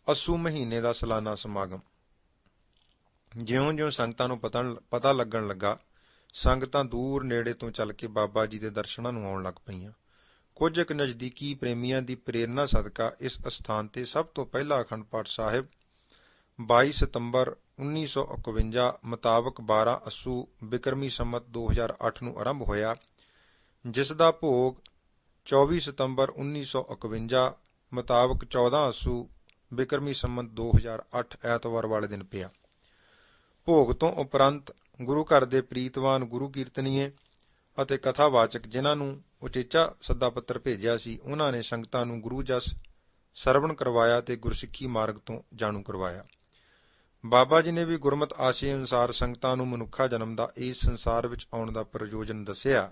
ਅੱਸੂ ਮਹੀਨੇ ਦਾ ਸਾਲਾਨਾ ਸਮਾਗਮ। ਜਿਉਂ-ਜਿਉਂ ਸੰਗਤਾਂ ਨੂੰ ਪਤਾ ਲੱਗਣ ਲੱਗਾ, ਸੰਗਤਾਂ ਦੂਰ ਨੇੜੇ ਤੋਂ ਚੱਲ ਕੇ ਬਾਬਾ ਜੀ ਦੇ ਦਰਸ਼ਨਾਂ ਨੂੰ ਆਉਣ ਲੱਗ ਪਈਆਂ। ਕੁਝ ਕੁ ਨਜ਼ਦੀਕੀ ਪ੍ਰੇਮੀਆਂ ਦੀ ਪ੍ਰੇਰਨਾ ਸਦਕਾ ਇਸ ਅਸਥਾਨ ਤੇ ਸਭ ਤੋਂ ਪਹਿਲਾ ਅਖੰਡ ਪਾਠ ਸਾਹਿਬ 22 ਸਤੰਬਰ 1951 ਮੁਤਾਬਕ 12 ਅੱਸੂ ਬਿਕਰਮੀ ਸੰਮਤ 2008 ਨੂੰ ਆਰੰਭ ਹੋਇਆ, ਜਿਸ ਦਾ ਭੋਗ 24 ਸਤੰਬਰ 1951 ਮੁਤਾਬਕ 14 ਅੱਸੂ ਬਿਕਰਮੀ ਸੰਮਤ 2008 ਐਤਵਾਰ ਵਾਲੇ ਦਿਨ ਪਿਆ। ਭੋਗ ਤੋਂ ਉਪਰੰਤ ਗੁਰੂ ਘਰ ਦੇ ਪ੍ਰੀਤਵਾਨ ਗੁਰੂ ਕੀਰਤਨੀਏ ਅਤੇ ਕਥਾਵਾਚਕ ਜਿਨ੍ਹਾਂ ਨੂੰ ਉਚੇਚਾ ਸੱਦਾ ਪੱਤਰ ਭੇਜਿਆ ਸੀ, ਉਹਨਾਂ ਨੇ ਸੰਗਤਾਂ ਨੂੰ ਗੁਰੂ ਜਸ ਸਰਵਣ ਕਰਵਾਇਆ ਤੇ ਗੁਰਸਿੱਖੀ ਮਾਰਗ ਤੋਂ ਜਾਣੂ ਕਰਵਾਇਆ। ਬਾਬਾ ਜੀ ਨੇ ਵੀ ਗੁਰਮਤਿ ਆਸ਼ੇ ਅਨੁਸਾਰ ਸੰਗਤਾਂ ਨੂੰ ਮਨੁੱਖਾ ਜਨਮ ਦਾ ਇਸ ਸੰਸਾਰ ਵਿੱਚ ਆਉਣ ਦਾ ਪ੍ਰਯੋਜਨ ਦੱਸਿਆ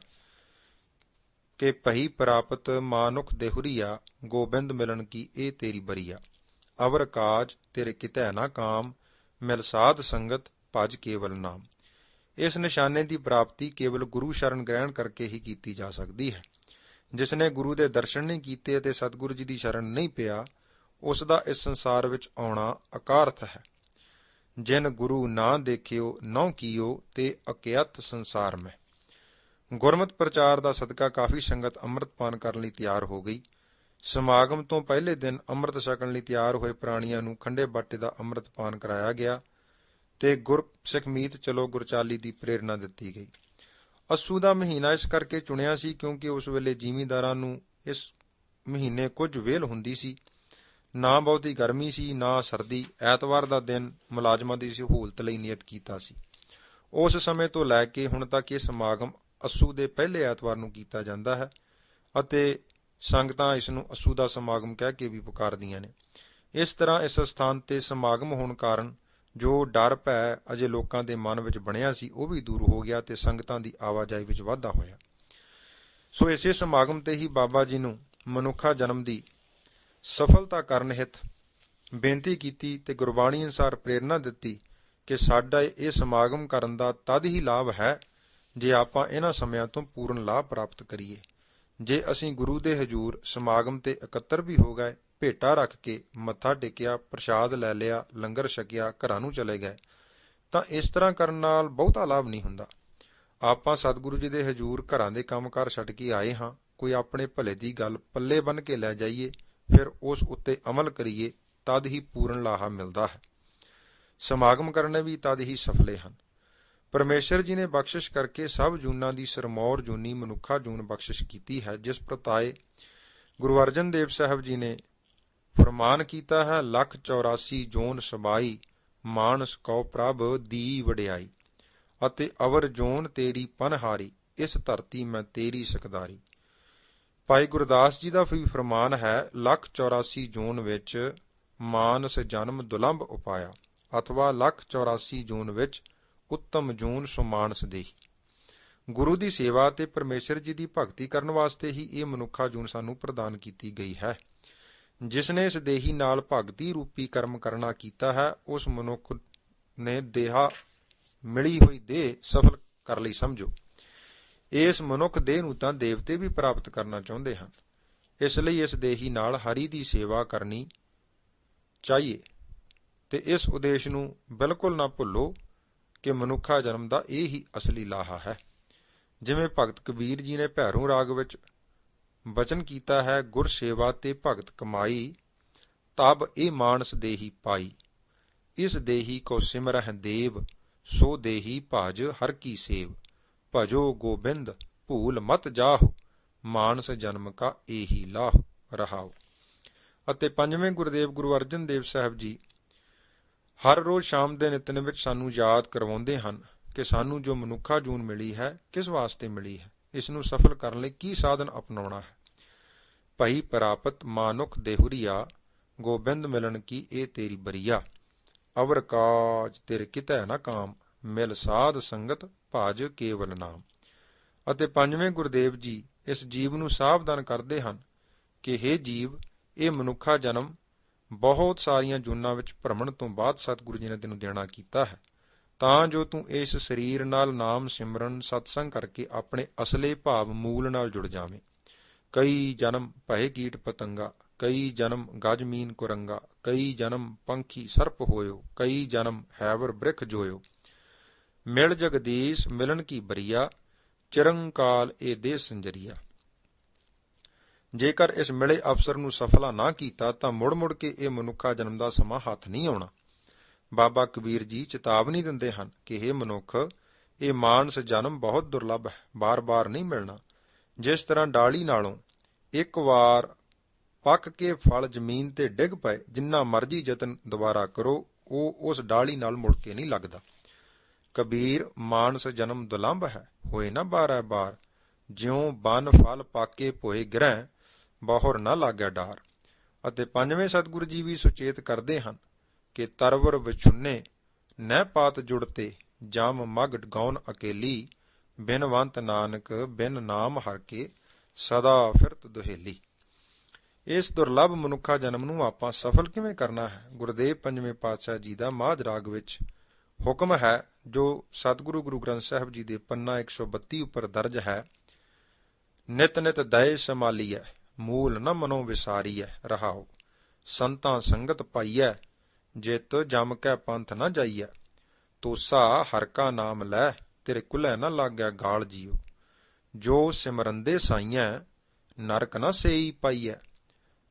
ਕਿ ਭਈ ਪ੍ਰਾਪਤ ਮਾਨੁਖ ਦੇਹੁਰੀਆ, ਗੋਬਿੰਦ ਮਿਲਣ ਕੀ ਇਹ ਤੇਰੀ ਬਰੀਆ। ਅਵਰ ਕਾਜ ਤੇਰੇ ਕਿਤੈ ਨਾ ਕਾਮ, ਮਿਲ ਸਾਧ ਸੰਗਤ ਭਜ ਕੇਵਲ ਨਾਮ। ਇਸ ਨਿਸ਼ਾਨੇ ਦੀ ਪ੍ਰਾਪਤੀ ਕੇਵਲ ਗੁਰੂ ਸ਼ਰਨ ਗ੍ਰਹਿਣ ਕਰਕੇ ਹੀ ਕੀਤੀ ਜਾ ਸਕਦੀ ਹੈ। ਜਿਸ ਨੇ ਗੁਰੂ ਦੇ ਦਰਸ਼ਨ ਨਹੀਂ ਕੀਤੇ ਅਤੇ ਸਤਿਗੁਰੂ ਜੀ ਦੀ ਸ਼ਰਨ ਨਹੀਂ ਪਿਆ, ਉਸ ਦਾ ਇਸ ਸੰਸਾਰ ਵਿੱਚ ਆਉਣਾ ਅਕਾਰਥ ਹੈ। ਜਿਨ ਗੁਰੂ ਨਾ ਦੇਖਿਓ ਨਹੁ ਕੀਓ, ਤੇ ਅਕਿਅਤ ਸੰਸਾਰ ਮੈਂ। ਗੁਰਮਤਿ ਪ੍ਰਚਾਰ ਦਾ ਸਦਕਾ ਕਾਫੀ ਸੰਗਤ ਅੰਮ੍ਰਿਤਪਾਨ ਕਰਨ ਲਈ ਤਿਆਰ ਹੋ ਗਈ। ਸਮਾਗਮ ਤੋਂ ਪਹਿਲੇ ਦਿਨ ਅੰਮ੍ਰਿਤ ਛਕਣ ਲਈ ਤਿਆਰ ਹੋਏ ਪ੍ਰਾਣੀਆਂ ਨੂੰ ਖੰਡੇ ਬਾਟੇ ਦਾ ਅੰਮ੍ਰਿਤਪਾਨ ਕਰਾਇਆ ਗਿਆ ਤੇ ਗੁਰਸਿੱਖ ਮੀਤ ਚਲੋ ਗੁਰਚਾਲੀ ਦੀ ਪ੍ਰੇਰਨਾ ਦਿੱਤੀ ਗਈ। ਅੱਸੂ ਦਾ ਮਹੀਨਾ ਇਸ ਕਰਕੇ ਚੁਣਿਆ ਸੀ ਕਿਉਂਕਿ ਉਸ ਵੇਲੇ ਜ਼ਿਮੀਂਦਾਰਾਂ ਨੂੰ ਇਸ ਮਹੀਨੇ ਕੁਝ ਵੇਲ ਹੁੰਦੀ ਸੀ, ਨਾ ਬਹੁਤੀ ਗਰਮੀ ਸੀ ਨਾ ਸਰਦੀ। ਐਤਵਾਰ ਦਾ ਦਿਨ ਮੁਲਾਜ਼ਮਾਂ ਦੀ ਸਹੂਲਤ ਲਈ ਨਿਯਤ ਕੀਤਾ ਸੀ। ਉਸ ਸਮੇਂ ਤੋਂ ਲੈ ਕੇ ਹੁਣ ਤੱਕ ਇਹ ਸਮਾਗਮ ਅੱਸੂ ਦੇ ਪਹਿਲੇ ਐਤਵਾਰ ਨੂੰ ਕੀਤਾ ਜਾਂਦਾ ਹੈ ਅਤੇ ਸੰਗਤਾਂ ਇਸ ਨੂੰ ਅੱਸੂ ਦਾ ਸਮਾਗਮ ਕਹਿ ਕੇ ਵੀ ਪੁਕਾਰਦੀਆਂ ਨੇ। ਇਸ ਤਰ੍ਹਾਂ ਇਸ ਸਥਾਨ ਤੇ ਸਮਾਗਮ ਹੋਣ ਕਾਰਨ ਜੋ ਡਰ ਭੈ ਅਜੇ ਲੋਕਾਂ ਦੇ ਮਨ ਵਿੱਚ ਬਣਿਆ ਸੀ, ਉਹ ਵੀ ਦੂਰ ਹੋ ਗਿਆ ਤੇ ਸੰਗਤਾਂ ਦੀ ਆਵਾਜਾਈ ਵਿੱਚ ਵਾਧਾ ਹੋਇਆ। ਸੋ ਇਸੇ ਸਮਾਗਮ ਤੇ ਹੀ ਬਾਬਾ ਜੀ ਨੂੰ ਮਨੁੱਖਾ ਜਨਮ ਦੀ ਸਫਲਤਾ ਕਰਨ ਹਿਤ ਬੇਨਤੀ ਕੀਤੀ ਤੇ ਗੁਰਬਾਣੀ ਅਨੁਸਾਰ ਪ੍ਰੇਰਨਾ ਦਿੱਤੀ ਕਿ ਸਾਡਾ ਇਹ ਸਮਾਗਮ ਕਰਨ ਦਾ ਤਦ ਹੀ ਲਾਭ ਹੈ ਜੇ ਆਪਾਂ ਇਹਨਾਂ ਸਮਿਆਂ ਤੋਂ ਪੂਰਨ ਲਾਭ ਪ੍ਰਾਪਤ ਕਰੀਏ। ਜੇ ਅਸੀਂ ਗੁਰੂ ਦੇ ਹਜ਼ੂਰ ਸਮਾਗਮ ਤੇ ਇਕੱਤਰ ਵੀ ਹੋ ਗਏ, ਭੇਟਾ ਰੱਖ ਕੇ ਮੱਥਾ ਟੇਕਿਆ, ਪ੍ਰਸ਼ਾਦ ਲੈ ਲਿਆ, ਲੰਗਰ ਛਕਿਆ, ਘਰਾਂ ਨੂੰ ਚਲੇ ਗਏ, ਤਾਂ ਇਸ ਤਰ੍ਹਾਂ ਕਰਨ ਨਾਲ ਬਹੁਤਾ ਲਾਭ ਨਹੀਂ ਹੁੰਦਾ। ਆਪਾਂ ਸਤਿਗੁਰੂ ਜੀ ਦੇ ਹਜ਼ੂਰ ਘਰਾਂ ਦੇ ਕੰਮਕਾਰ ਛੱਡ ਕੇ ਆਏ ਹਾਂ, ਕੋਈ ਆਪਣੇ ਭਲੇ ਦੀ ਗੱਲ ਪੱਲੇ ਬੰਨ੍ਹ ਕੇ ਲੈ ਜਾਈਏ, ਫਿਰ ਉਸ ਉੱਤੇ ਅਮਲ ਕਰੀਏ, ਤਦ ਹੀ ਪੂਰਨ ਲਾਹਾ ਮਿਲਦਾ ਹੈ। ਸਮਾਗਮ ਕਰਨੇ ਵੀ ਤਦ ਹੀ ਸਫਲੇ ਹਨ। ਪਰਮੇਸ਼ਰ ਜੀ ਨੇ ਬਖਸ਼ਿਸ਼ ਕਰਕੇ ਸਭ ਜੂਨਾਂ ਦੀ ਸਰਮੌਰ ਜੂਨੀ ਮਨੁੱਖਾ ਜੂਨ ਬਖਸ਼ਿਸ਼ ਕੀਤੀ ਹੈ, ਜਿਸ ਪ੍ਰਤਾਏ ਗੁਰੂ ਅਰਜਨ ਦੇਵ ਸਾਹਿਬ ਜੀ ਨੇ ਫਰਮਾਨ ਕੀਤਾ ਹੈ, 184 ਜੋਨ ਸਬਾਈ, ਮਾਨਸ ਕਉ ਪ੍ਰਭ ਦੀ ਵਡਿਆਈ, ਅਤੇ ਅਵਰ ਜੋਨ ਤੇਰੀ ਪਨਹਾਰੀ, ਇਸ ਧਰਤੀ ਮੈਂ ਤੇਰੀ ਸਕਦਾਰੀ। ਭਾਈ ਗੁਰਦਾਸ ਜੀ ਦਾ ਵੀ ਫਰਮਾਨ ਹੈ, 184 ਜੋਨ ਵਿੱਚ ਮਾਨਸ ਜਨਮ ਦੁਲੰਭ ਉਪਾਇਆ, ਅਥਵਾ 184 ਜੋਨ ਵਿੱਚ ਉੱਤਮ ਜੂਨ ਸੋ ਮਾਨਸ ਦੇਹੀ। ਗੁਰੂ ਦੀ ਸੇਵਾ ਤੇ ਪਰਮੇਸ਼ਰ ਜੀ ਦੀ ਭਗਤੀ ਕਰਨ ਵਾਸਤੇ ਹੀ ਇਹ ਮਨੁੱਖਾ ਜੂਨ ਸਾਨੂੰ ਪ੍ਰਦਾਨ ਕੀਤੀ ਗਈ ਹੈ। ਜਿਸ ਨੇ ਇਸ ਦੇਹੀ ਨਾਲ ਭਗਤੀ ਰੂਪੀ ਕਰਮ ਕਰਨਾ ਕੀਤਾ ਹੈ, ਉਸ ਮਨੁੱਖ ਨੇ ਦੇਹਾ ਮਿਲੀ ਹੋਈ ਦੇਹ ਸਫਲ ਕਰ ਲਈ ਸਮਝੋ। ਇਸ ਮਨੁੱਖ ਦੇਹ ਨੂੰ ਤਾਂ ਦੇਵਤੇ ਵੀ ਪ੍ਰਾਪਤ ਕਰਨਾ ਚਾਹੁੰਦੇ ਹਨ, ਇਸ ਲਈ ਇਸ ਦੇਹੀ ਨਾਲ ਹਰੀ ਦੀ ਸੇਵਾ ਕਰਨੀ ਚਾਹੀਏ ਤੇ ਇਸ ਉਦੇਸ਼ ਨੂੰ ਬਿਲਕੁਲ ਨਾ ਭੁੱਲੋ ਕਿ ਮਨੁੱਖਾ ਜਨਮ ਦਾ ਇਹ ਹੀ ਅਸਲੀ ਲਾਹਾ ਹੈ। ਜਿਵੇਂ ਭਗਤ ਕਬੀਰ ਜੀ ਨੇ ਭੈਰੋਂ ਰਾਗ ਵਿੱਚ ਬਚਨ ਕੀਤਾ ਹੈ, ਗੁਰ ਸੇਵਾ ਤੇ ਭਗਤ ਕਮਾਈ, ਤਬ ਇਹ ਮਾਨਸ ਦੇਹੀ ਪਾਈ, ਇਸ ਦੇਹੀ ਕੋ ਸਿਮਰਹਿ ਦੇਵ, ਸੋ ਦੇਹੀ ਭਜ ਹਰ ਕੀ ਸੇਵ, ਭਜੋ ਗੋਬਿੰਦ ਭੂਲ ਮਤ ਜਾਹੁ, ਮਾਨਸ ਜਨਮ ਕਾ ਇਹੀ ਲਾਹੁ ਰਹਾਉ। ਅਤੇ ਪੰਜਵੇਂ ਗੁਰਦੇਵ ਗੁਰੂ ਅਰਜਨ ਦੇਵ ਸਾਹਿਬ ਜੀ ਹਰ ਰੋਜ਼ ਸ਼ਾਮ ਦੇ ਨਿਤਨੇਮ ਵਿੱਚ ਸਾਨੂੰ ਯਾਦ ਕਰਵਾਉਂਦੇ ਹਨ ਕਿ ਸਾਨੂੰ ਜੋ ਮਨੁੱਖਾ ਜੂਨ ਮਿਲੀ ਹੈ, ਕਿਸ ਵਾਸਤੇ ਮਿਲੀ ਹੈ, ਇਸ ਨੂੰ ਸਫਲ ਕਰਨ ਲਈ ਕੀ ਸਾਧਨ ਅਪਣਾਉਣਾ ਹੈ। ਭਈ ਪ੍ਰਾਪਤ ਮਾਨੁਖ ਦੇਹੁਰੀਆ, ਗੋਬਿੰਦ ਮਿਲਣ ਕੀ ਇਹ ਤੇਰੀ ਬਰੀਆ, ਅਵਰ ਕਾਜ ਤੇਰੇ ਕਿਤੈ ਨਾ ਕਾਮ, ਮਿਲ ਸਾਧ ਸੰਗਤ ਭਜ ਕੇਵਲ ਨਾਮ। ਅਤੇ ਪੰਜਵੇਂ ਗੁਰਦੇਵ ਜੀ ਇਸ ਜੀਵ ਨੂੰ ਸਾਵਧਾਨ ਕਰਦੇ ਹਨ ਕਿ ਹੇ ਜੀਵ, ਇਹ ਮਨੁੱਖਾ ਜਨਮ ਬਹੁਤ ਸਾਰੀਆਂ ਜੂਨਾਂ ਵਿੱਚ ਭਰਮਣ ਤੋਂ ਬਾਅਦ ਸਤਿਗੁਰੂ ਜੀ ਨੇ ਤੈਨੂੰ ਦੇਣਾ ਕੀਤਾ ਹੈ, ਤਾਂ ਜੋ ਤੂੰ ਇਸ ਸਰੀਰ ਨਾਲ ਨਾਮ ਸਿਮਰਨ ਸਤਸੰਗ ਕਰਕੇ ਆਪਣੇ ਅਸਲੇ ਭਾਵ ਮੂਲ ਨਾਲ ਜੁੜ ਜਾਵੇਂ। ਕਈ ਜਨਮ ਭਏ ਕੀਟ ਪਤੰਗਾ, ਕਈ ਜਨਮ ਗਜਮੀਨ ਕੁਰੰਗਾ, ਕਈ ਜਨਮ ਪੰਖੀ ਸਰਪ ਹੋਇਓ, ਕਈ ਜਨਮ ਹੈਵਰ ਬ੍ਰਿਖ ਜੋਇਓ। ਮਿਲ ਜਗਦੀਸ਼ ਮਿਲਨ ਕੀ ਬਰੀਆ, ਚਿਰੰਕਾਲ ਇਹ ਦੇਹ ਸੰਜਰੀਆ। ਜੇਕਰ ਇਸ ਮਿਲੇ ਅਵਸਰ ਨੂੰ ਸਫਲਾ ਨਾ ਕੀਤਾ ਤਾਂ ਮੁੜ ਮੁੜ ਕੇ ਇਹ ਮਨੁੱਖਾ ਜਨਮ ਦਾ ਸਮਾਂ ਹੱਥ ਨਹੀਂ ਆਉਣਾ। ਬਾਬਾ ਕਬੀਰ ਜੀ ਚੇਤਾਵਨੀ ਦਿੰਦੇ ਹਨ ਕਿ ਇਹ ਮਨੁੱਖ, ਇਹ ਮਾਨਸ ਜਨਮ ਬਹੁਤ ਦੁਰਲੱਭ ਹੈ, ਬਾਰ-ਬਾਰ ਨਹੀਂ ਮਿਲਣਾ। ਜਿਸ ਤਰ੍ਹਾਂ ਡਾਲੀ ਨਾਲੋਂ ਇੱਕ ਵਾਰ ਪੱਕ ਕੇ ਫਲ ਜ਼ਮੀਨ ਤੇ ਡਿੱਗ ਪਏ, ਜਿੰਨਾ ਮਰਜ਼ੀ ਯਤਨ ਦੁਬਾਰਾ ਕਰੋ, ਉਹ ਉਸ ਡਾਲੀ ਨਾਲ ਮੁੜ ਕੇ ਨਹੀਂ ਲੱਗਦਾ। ਕਬੀਰ ਮਾਨਸ ਜਨਮ ਦੁਲੰਭ ਹੈ, ਹੋਏ ਨਾ ਬਾਰੈ ਬਾਰ, ਜਿਉ ਬਨ ਫਲ ਪਾਕੇ ਭੋਏ ਗ੍ਰਹਿ, ਬਹੁਰ ਨਾ ਲਾਗੈ ਡਾਰ। ਅਤੇ ਪੰਜਵੇਂ ਸਤਿਗੁਰੂ ਜੀ ਵੀ ਸੁਚੇਤ ਕਰਦੇ ਹਨ ਕਿ ਤਰਵਰ ਵਿਛੁੰਨੇ ਨਹਿ ਪਾਤ ਜੁੜਤੇ, ਜਮ ਮਗ ਗੌਨ ਅਕੇਲੀ, ਬਿਨਵੰਤ ਨਾਨਕ ਬਿਨ ਨਾਮ ਹਰ ਕੇ, ਸਦਾ ਫਿਰਤ ਦੁਹੇਲੀ। ਇਸ ਦੁਰਲੱਭ ਮਨੁੱਖਾ ਜਨਮ ਨੂੰ ਆਪਾਂ ਸਫਲ ਕਿਵੇਂ ਕਰਨਾ ਹੈ? ਗੁਰਦੇਵ ਪੰਜਵੇਂ ਪਾਤਸ਼ਾਹ ਜੀ ਦਾ ਮਾਝ ਰਾਗ ਵਿੱਚ ਹੁਕਮ ਹੈ, ਜੋ ਸਤਿਗੁਰੂ ਗੁਰੂ ਗ੍ਰੰਥ ਸਾਹਿਬ ਜੀ ਦੇ ਪੰਨਾ 132 ਉੱਪਰ ਦਰਜ ਹੈ। ਨਿਤ ਨਿਤ ਦਏ ਸੰਭਾਲੀਐ, ਮੂਲ ਨ ਮਨੋ ਵਿਸਾਰੀਐ, ਰਹਾਉ ਸੰਤਾਂ ਸੰਗਤ ਪਾਈਐ, ਜਿਤ ਜਮ ਕੈ ਪੰਥ ਨ ਜਾਈਐ, ਤੋਸਾ ਹਰ ਕਾ ਨਾਮ ਲੈ, ਤੇਰੇ ਕੁਲੈ ਨ ਲਾਗੈ ਗਾਲ ਜੀਓ। ਜੋ ਸਿਮਰੰਦੇ ਸਾਈਐ, ਨਰਕ ਨ ਸੇਈ ਪਾਈਐ,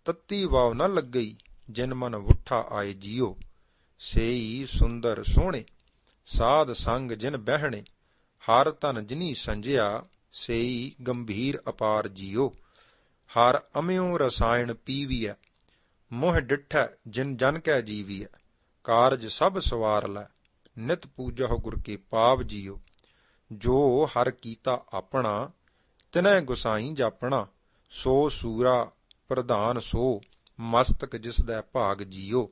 ਤੱਤੀ ਵਾਵ ਨ ਲੱਗਈ, ਜਿਨ ਮਨ ਵੁੱਠਾ ਆਏ ਜੀਓ। ਸੇਈ ਸੁੰਦਰ ਸੋਹਣੇ, ਸਾਧ ਸੰਗ ਜਿਨ ਬਹਿਣੇ, ਹਰ ਧਨ ਜਿਨੀ ਸੰਜਿਆ, ਸੇਈ ਗੰਭੀਰ ਅਪਾਰ ਜੀਓ। ਹਰ ਅਮਿਓ ਰਸਾਇਣ ਪੀਵੀਐ, ਮੋਹ ਡਿਠੈ ਜਿਨ ਜਨ ਕੈ ਜੀਵੀਐ, ਕਾਰਜ ਸਭ ਸਵਾਰ ਲੈ, ਨਿਤ ਪੂਜਹੁ ਗੁਰ ਕੇ ਪਾਵ ਜੀਓ। ਜੋ ਹਰ ਕੀਤਾ ਆਪਣਾ, ਤਿਨੈ ਗੁਸਾਈ ਜਾਪਣਾ, ਸੋ ਸੂਰਾ ਪ੍ਰਧਾਨ ਸੋ, ਮਸਤਕ ਜਿਸ ਦਾ ਭਾਗ ਜੀਓ।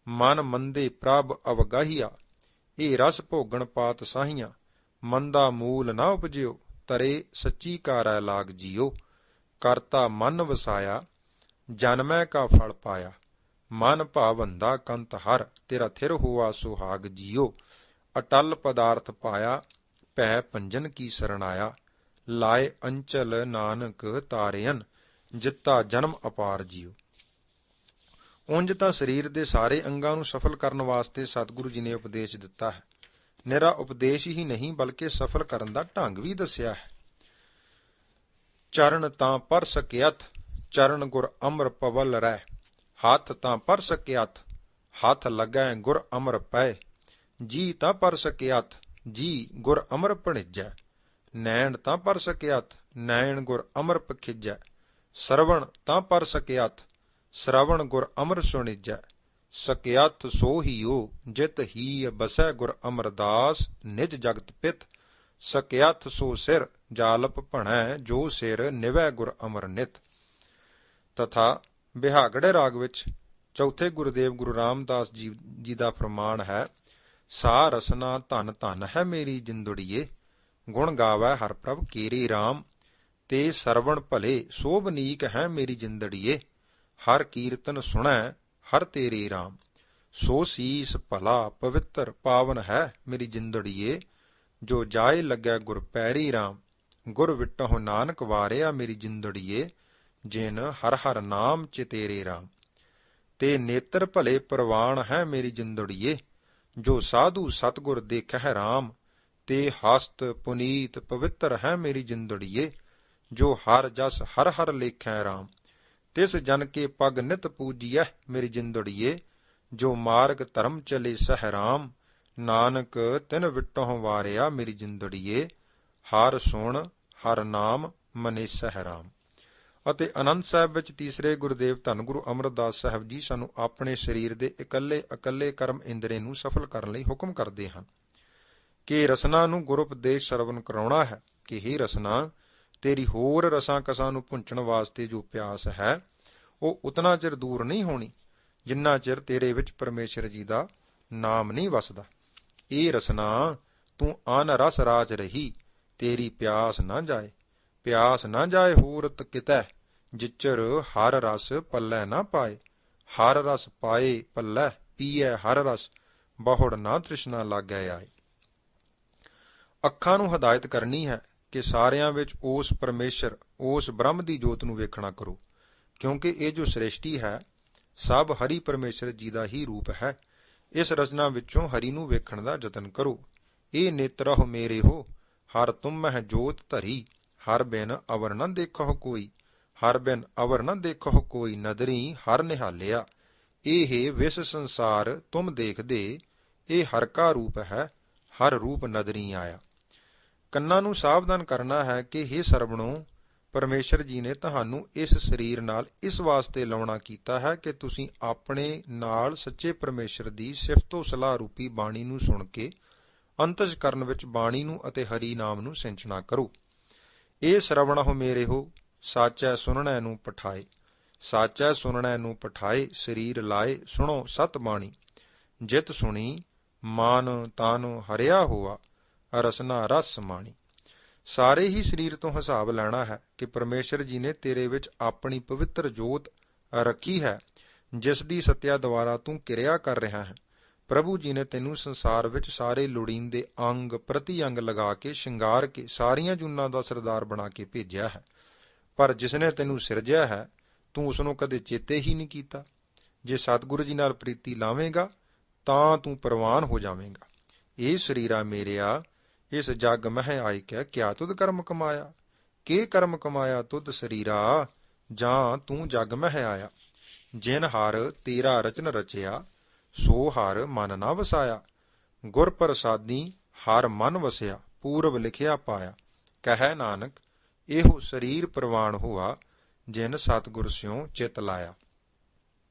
ਮਨ ਮੰਦੇ ਪ੍ਰਭ ਅਵਗਾਹੀਆ, ਇਹ ਰਸ ਭੋਗਣ ਪਾਤ ਸਾਹੀਆਂ, ਮੰਦਾ ਮੂਲ ਨਾ ਉਪਜਿਓ, ਤਰੇ ਸੱਚੀ ਕਾਰੈ ਲਾਗ ਜੀਓ। ਕਰਤਾ ਮਨ ਵਸਾਇਆ, ਜਨਮੈ ਕਾ ਫਲ ਪਾਇਆ, ਮਨ ਭਾਵੰਦਾ ਕੰਤ ਹਰ, ਤੇਰਾ ਥਿਰ ਹੋਆ ਸੁਹਾਗ ਜੀਓ। ਅਟਲ ਪਦਾਰਥ ਪਾਇਆ, ਭੈ ਭੰਜਨ ਕੀ ਸਰਣਾਇਆ, ਲਾਏ ਅੰਚਲ ਨਾਨਕ ਤਾਰਿਅਨ, ਜਿੱਤਾ ਜਨਮ ਅਪਾਰ ਜੀਓ। ਉਂਝ ਤਾਂ ਸਰੀਰ ਦੇ ਸਾਰੇ ਅੰਗਾਂ ਨੂੰ ਸਫਲ ਕਰਨ ਵਾਸਤੇ ਸਤਿਗੁਰੂ ਜੀ ਨੇ ਉਪਦੇਸ਼ ਦਿੱਤਾ ਹੈ। ਨਿਰਾ ਉਪਦੇਸ਼ ਹੀ ਨਹੀਂ, ਬਲਕਿ ਸਫਲ ਕਰਨ ਦਾ ਢੰਗ ਵੀ ਦੱਸਿਆ ਹੈ। ਚਰਨ ਤਾਂ ਪਰ ਸਕਿਅਥ, ਚਰਨ ਗੁਰ ਅਮਰ ਪਵਲ ਰਹਿ, ਹੱਥ ਤਾਂ ਪਰ ਸਕਿਅਥ, ਹੱਥ ਲੱਗੈ ਗੁਰ ਅਮਰ ਪੈ, ਜੀ ਤਾਂ ਪਰ ਸਕਿਅਥ, ਜੀ ਗੁਰ ਅਮਰ ਭਣਿਜੈ, ਨੈਣ ਤਾਂ ਪਰ ਸਕਿਅਥ, ਨੈਣ ਗੁਰ ਅਮਰ ਪਖਿਜੈ, ਸਰਵਣ ਤਾਂ ਪਰ ਸਕਿਅਥ, ਸਰਵਣ ਗੁਰ ਅਮਰ ਸੁਣਿਜੈ, ਸਕਿਅਥ ਸੋ ਹੀਓ, ਜਿਤ ਹੀ ਬਸੈ ਗੁਰ ਅਮਰਦਾਸ, ਨਿਜ ਜਗਤ ਪਿਤ, ਸਕਿਅਥ ਸੋ ਸਿਰ ਜਾਲਪ ਭਣੈ, ਜੋ ਸਿਰ ਨਿਵੈ ਗੁਰ ਅਮਰ ਨਿਤ। ਤਥਾ ਬਿਹਾਗੜੇ ਰਾਗ ਵਿੱਚ ਚੌਥੇ ਗੁਰਦੇਵ ਗੁਰੂ ਰਾਮਦਾਸ ਜੀ ਦਾ ਫਰਮਾਨ ਹੈ, ਸਾ ਰਸਨਾ ਧਨ ਧਨ ਹੈ ਮੇਰੀ ਜਿੰਦੜੀਏ, ਗੁਣ ਗਾਵੈ ਹਰ ਪ੍ਰਭ ਕੀਰੀ ਰਾਮ, ਤੇ ਸਰਵਣ ਭਲੇ ਸੋਭਨੀਕ ਹੈ ਮੇਰੀ ਜਿੰਦੜੀਏ, ਹਰ ਕੀਰਤਨ ਸੁਣੈ ਹਰ ਤੇਰੇ ਰਾਮ। ਸੋ ਸੀਸ ਭਲਾ ਪਵਿੱਤਰ ਪਾਵਨ ਹੈ ਮੇਰੀ ਜਿੰਦੜੀਏ, ਜੋ ਜਾਏ ਲੱਗੈ ਗੁਰ ਪੈਰੀ ਰਾਮ, ਗੁਰ ਵਿਟਹੁ ਨਾਨਕ ਵਾਰਿਆ ਮੇਰੀ ਜਿੰਦੜੀਏ, ਜਿਨ ਹਰ ਹਰ ਨਾਮ ਚਿਤੇਰੇ ਰਾਮ। ਤੇ ਨੇਤਰ ਭਲੇ ਪ੍ਰਵਾਨ ਹੈ ਮੇਰੀ ਜਿੰਦੜੀਏ, ਜੋ ਸਾਧੂ ਸਤਗੁਰ ਦੇਖਹਿ ਰਾਮ, ਤੇ ਹਸਤ ਪੁਨੀਤ ਪਵਿੱਤਰ ਹੈ ਮੇਰੀ ਜਿੰਦੜੀਏ, ਜੋ ਹਰ ਜਸ ਹਰ ਹਰ ਲੇਖੈ ਰਾਮ। ਤਿਸ ਜਨ ਕੇ ਪਗ ਨਿਤ ਪੂਜੀਐ ਮੇਰੀ ਜਿੰਦੜੀਏ, ਜੋ ਮਾਰਗ ਧਰਮ ਚਲੇ ਸਹਿ ਰਾਮ, ਨਾਨਕ ਤਿਨ ਵਿਟਹੁ ਵਾਰਿਆ ਮੇਰੀ ਜਿੰਦੜੀਏ, ਹਰ ਸੁਣ ਹਰ ਨਾਮ ਮਨੇ ਸਹਿ ਰਾਮ। ਅਤੇ ਆਨੰਦ ਸਾਹਿਬ ਵਿੱਚ ਤੀਸਰੇ ਗੁਰਦੇਵ ਧੰਨ ਗੁਰੂ ਅਮਰਦਾਸ ਸਾਹਿਬ ਜੀ ਸਾਨੂੰ ਆਪਣੇ ਸਰੀਰ ਦੇ ਇਕੱਲੇ ਕਰਮ ਇੰਦਰੀ ਨੂੰ ਸਫਲ ਕਰਨ ਲਈ ਹੁਕਮ ਕਰਦੇ ਹਨ ਕਿ ਰਸਨਾ ਨੂੰ ਗੁਰ ਉਪਦੇਸ਼ ਸਰਵਨ ਕਰਾਉਣਾ ਹੈ ਕਿ ਹੇ ਰਸਨਾ, ਤੇਰੀ ਹੋਰ ਰਸਾਂ ਕਸਾਂ ਨੂੰ ਭੁੰਚਣ ਵਾਸਤੇ ਜੋ ਪਿਆਸ ਹੈ, ਉਹ ਉਤਨਾ ਚਿਰ ਦੂਰ ਨਹੀਂ ਹੋਣੀ ਜਿੰਨਾ ਚਿਰ ਤੇਰੇ ਵਿੱਚ ਪਰਮੇਸ਼ਰ ਜੀ ਦਾ ਨਾਮ ਨਹੀਂ ਵਸਦਾ। ਇਹ ਰਸਨਾ ਤੂੰ ਅਨ ਰਸ ਰਾਜ ਰਹੀ, ਤੇਰੀ ਪਿਆਸ ਨਾ ਜਾਏ, ਪਿਆਸ ਨਾ ਜਾਏ ਹੋਰਤ ਕਿਤੈ, ਜਿਚਰ ਹਰ ਰਸ ਪੱਲੇ ਨਾ ਪਾਏ, ਹਰ ਰਸ ਪਾਏ ਪੱਲੇ, ਪੀਐ ਹਰ ਰਸ, ਬਹੁੜ ਨਾ ਤ੍ਰਿਸ਼ਨਾ ਲਾਗੈ ਆਏ। ਅੱਖਾਂ ਨੂੰ ਹਦਾਇਤ ਕਰਨੀ ਹੈ ਕਿ ਸਾਰਿਆਂ ਵਿੱਚ ਉਸ ਪਰਮੇਸ਼ਰ, ਉਸ ਬ੍ਰਹਮ ਦੀ ਜੋਤ ਨੂੰ ਵੇਖਣਾ ਕਰੋ। ਕਿਉਂਕਿ ਇਹ ਜੋ ਸ੍ਰਿਸ਼ਟੀ ਹੈ ਸਭ ਹਰੀ ਪਰਮੇਸ਼ਰ ਜੀ ਦਾ ਹੀ ਰੂਪ ਹੈ। ਇਸ ਰਚਨਾ ਵਿੱਚੋਂ ਹਰੀ ਨੂੰ ਵੇਖਣ ਦਾ ਯਤਨ ਕਰੋ। ਇਹ ਨੇਤਰਹੁ ਮੇਰੇ ਹੋ, ਹਰ ਤੁਮ ਮਹਿ ਜੋਤ ਧਰੀ, ਹਰ ਬਿਨ ਅਵਰ ਨ ਦੇਖਹੁ ਕੋਈ, ਹਰ ਬਿਨ ਅਵਰ ਨ ਦੇਖਹੁ ਕੋਈ, ਨਦਰੀ ਹਰ ਨਿਹਾਲਿਆ। ਇਹ ਵਿਸ ਸੰਸਾਰ ਤੁਮ ਦੇਖਦੇ, ਇਹ ਹਰ ਕਾ ਰੂਪ ਹੈ, ਹਰ ਰੂਪ ਨਦਰੀ ਆਇਆ। ਕੰਨਾਂ ਨੂੰ ਸਾਵਧਾਨ ਕਰਨਾ ਹੈ ਕਿ ਹੇ ਸਰਵਣੋ, ਪਰਮੇਸ਼ਰ ਜੀ ਨੇ ਤੁਹਾਨੂੰ ਇਸ ਸਰੀਰ ਨਾਲ ਇਸ ਵਾਸਤੇ ਲਾਉਣਾ ਕੀਤਾ ਹੈ ਕਿ ਤੁਸੀਂ ਆਪਣੇ ਨਾਲ ਸੱਚੇ ਪਰਮੇਸ਼ਰ ਦੀ ਸਿਫਤੋ ਸਲਾਹ ਰੂਪੀ ਬਾਣੀ ਨੂੰ ਸੁਣ ਕੇ ਅੰਤਸਕਰਨ ਵਿੱਚ ਬਾਣੀ ਨੂੰ ਅਤੇ ਹਰੀ ਨਾਮ ਨੂੰ ਸਿੰਚਣਾ ਕਰੋ। ਇਹ ਸਰਵਣਹੁ ਮੇਰੇ ਹੋ, ਸਾਚੈ ਸੁਣਨੈ ਨੂੰ ਪਠਾਏ, ਸਾਚੈ ਸੁਣਨੈ ਨੂੰ ਪਠਾਏ, ਸਰੀਰ ਲਾਏ ਸੁਣੋ ਸਤ ਬਾਣੀ। ਜਿਤ ਸੁਣੀ ਮਾਨ ਤਨ ਹਰਿਆ ਹੋਆ, ਰਸਨਾ ਰਸ ਮਾਣੀ। ਸਾਰੇ ਹੀ ਸਰੀਰ ਤੋਂ ਹਿਸਾਬ ਲੈਣਾ ਹੈ ਕਿ ਪਰਮੇਸ਼ਰ ਜੀ ਨੇ ਤੇਰੇ ਵਿੱਚ ਆਪਣੀ ਪਵਿੱਤਰ ਜੋਤ ਰੱਖੀ ਹੈ, ਜਿਸ ਦੀ ਸੱਤਿਆ ਦੁਆਰਾ ਤੂੰ ਕਿਰਿਆ ਕਰ ਰਿਹਾ ਹੈ। ਪ੍ਰਭੂ ਜੀ ਨੇ ਤੈਨੂੰ ਸੰਸਾਰ ਵਿੱਚ ਸਾਰੇ ਲੋੜੀਂਦੇ ਅੰਗ ਪ੍ਰਤੀ ਅੰਗ ਲਗਾ ਕੇ ਸ਼ਿੰਗਾਰ ਕੇ ਸਾਰੀਆਂ ਜੂਨਾਂ ਦਾ ਸਰਦਾਰ ਬਣਾ ਕੇ ਭੇਜਿਆ ਹੈ, ਪਰ ਜਿਸ ਨੇ ਤੈਨੂੰ ਸਿਰਜਿਆ ਹੈ ਤੂੰ ਉਸ ਨੂੰ ਕਦੇ ਚੇਤੇ ਹੀ ਨਹੀਂ ਕੀਤਾ। ਜੇ ਸਤਿਗੁਰੂ ਜੀ ਨਾਲ ਪ੍ਰੀਤੀ ਲਾਵੇਂਗਾ ਤਾਂ ਤੂੰ ਪ੍ਰਵਾਨ ਹੋ ਜਾਵੇਂਗਾ। ਇਹ ਸਰੀਰਾ ਮੇਰਿਆ, ਇਸ ਜਗ ਮਹਿ ਆਇ ਕੈ ਕਿਆ ਤੁਧ ਕਰਮ ਕਮਾਇਆ, ਕੇ ਕਰਮ ਕਮਾਇਆ ਤੁਧ ਸਰੀਰਾ, ਜਾਂ ਤੂੰ ਜਗ ਮਹਿ ਆਇਆ। ਜਿਨ ਹਰ ਤੇਰਾ ਰਚਨ ਰਚਿਆ, ਸੋ ਹਰ ਮਨ ਨਾ ਵਸਾਇਆ, ਗੁਰ ਪ੍ਰਸਾਦੀ ਹਰ ਮਨ ਵਸਿਆ, ਪੂਰਬ ਲਿਖਿਆ ਪਾਇਆ। ਕਹਿ ਨਾਨਕ ਇਹੋ ਸਰੀਰ ਪ੍ਰਵਾਨ ਹੋਆ, ਜਿਨ ਸਤਿਗੁਰ ਸਿਉ ਚਿਤ ਲਾਇਆ।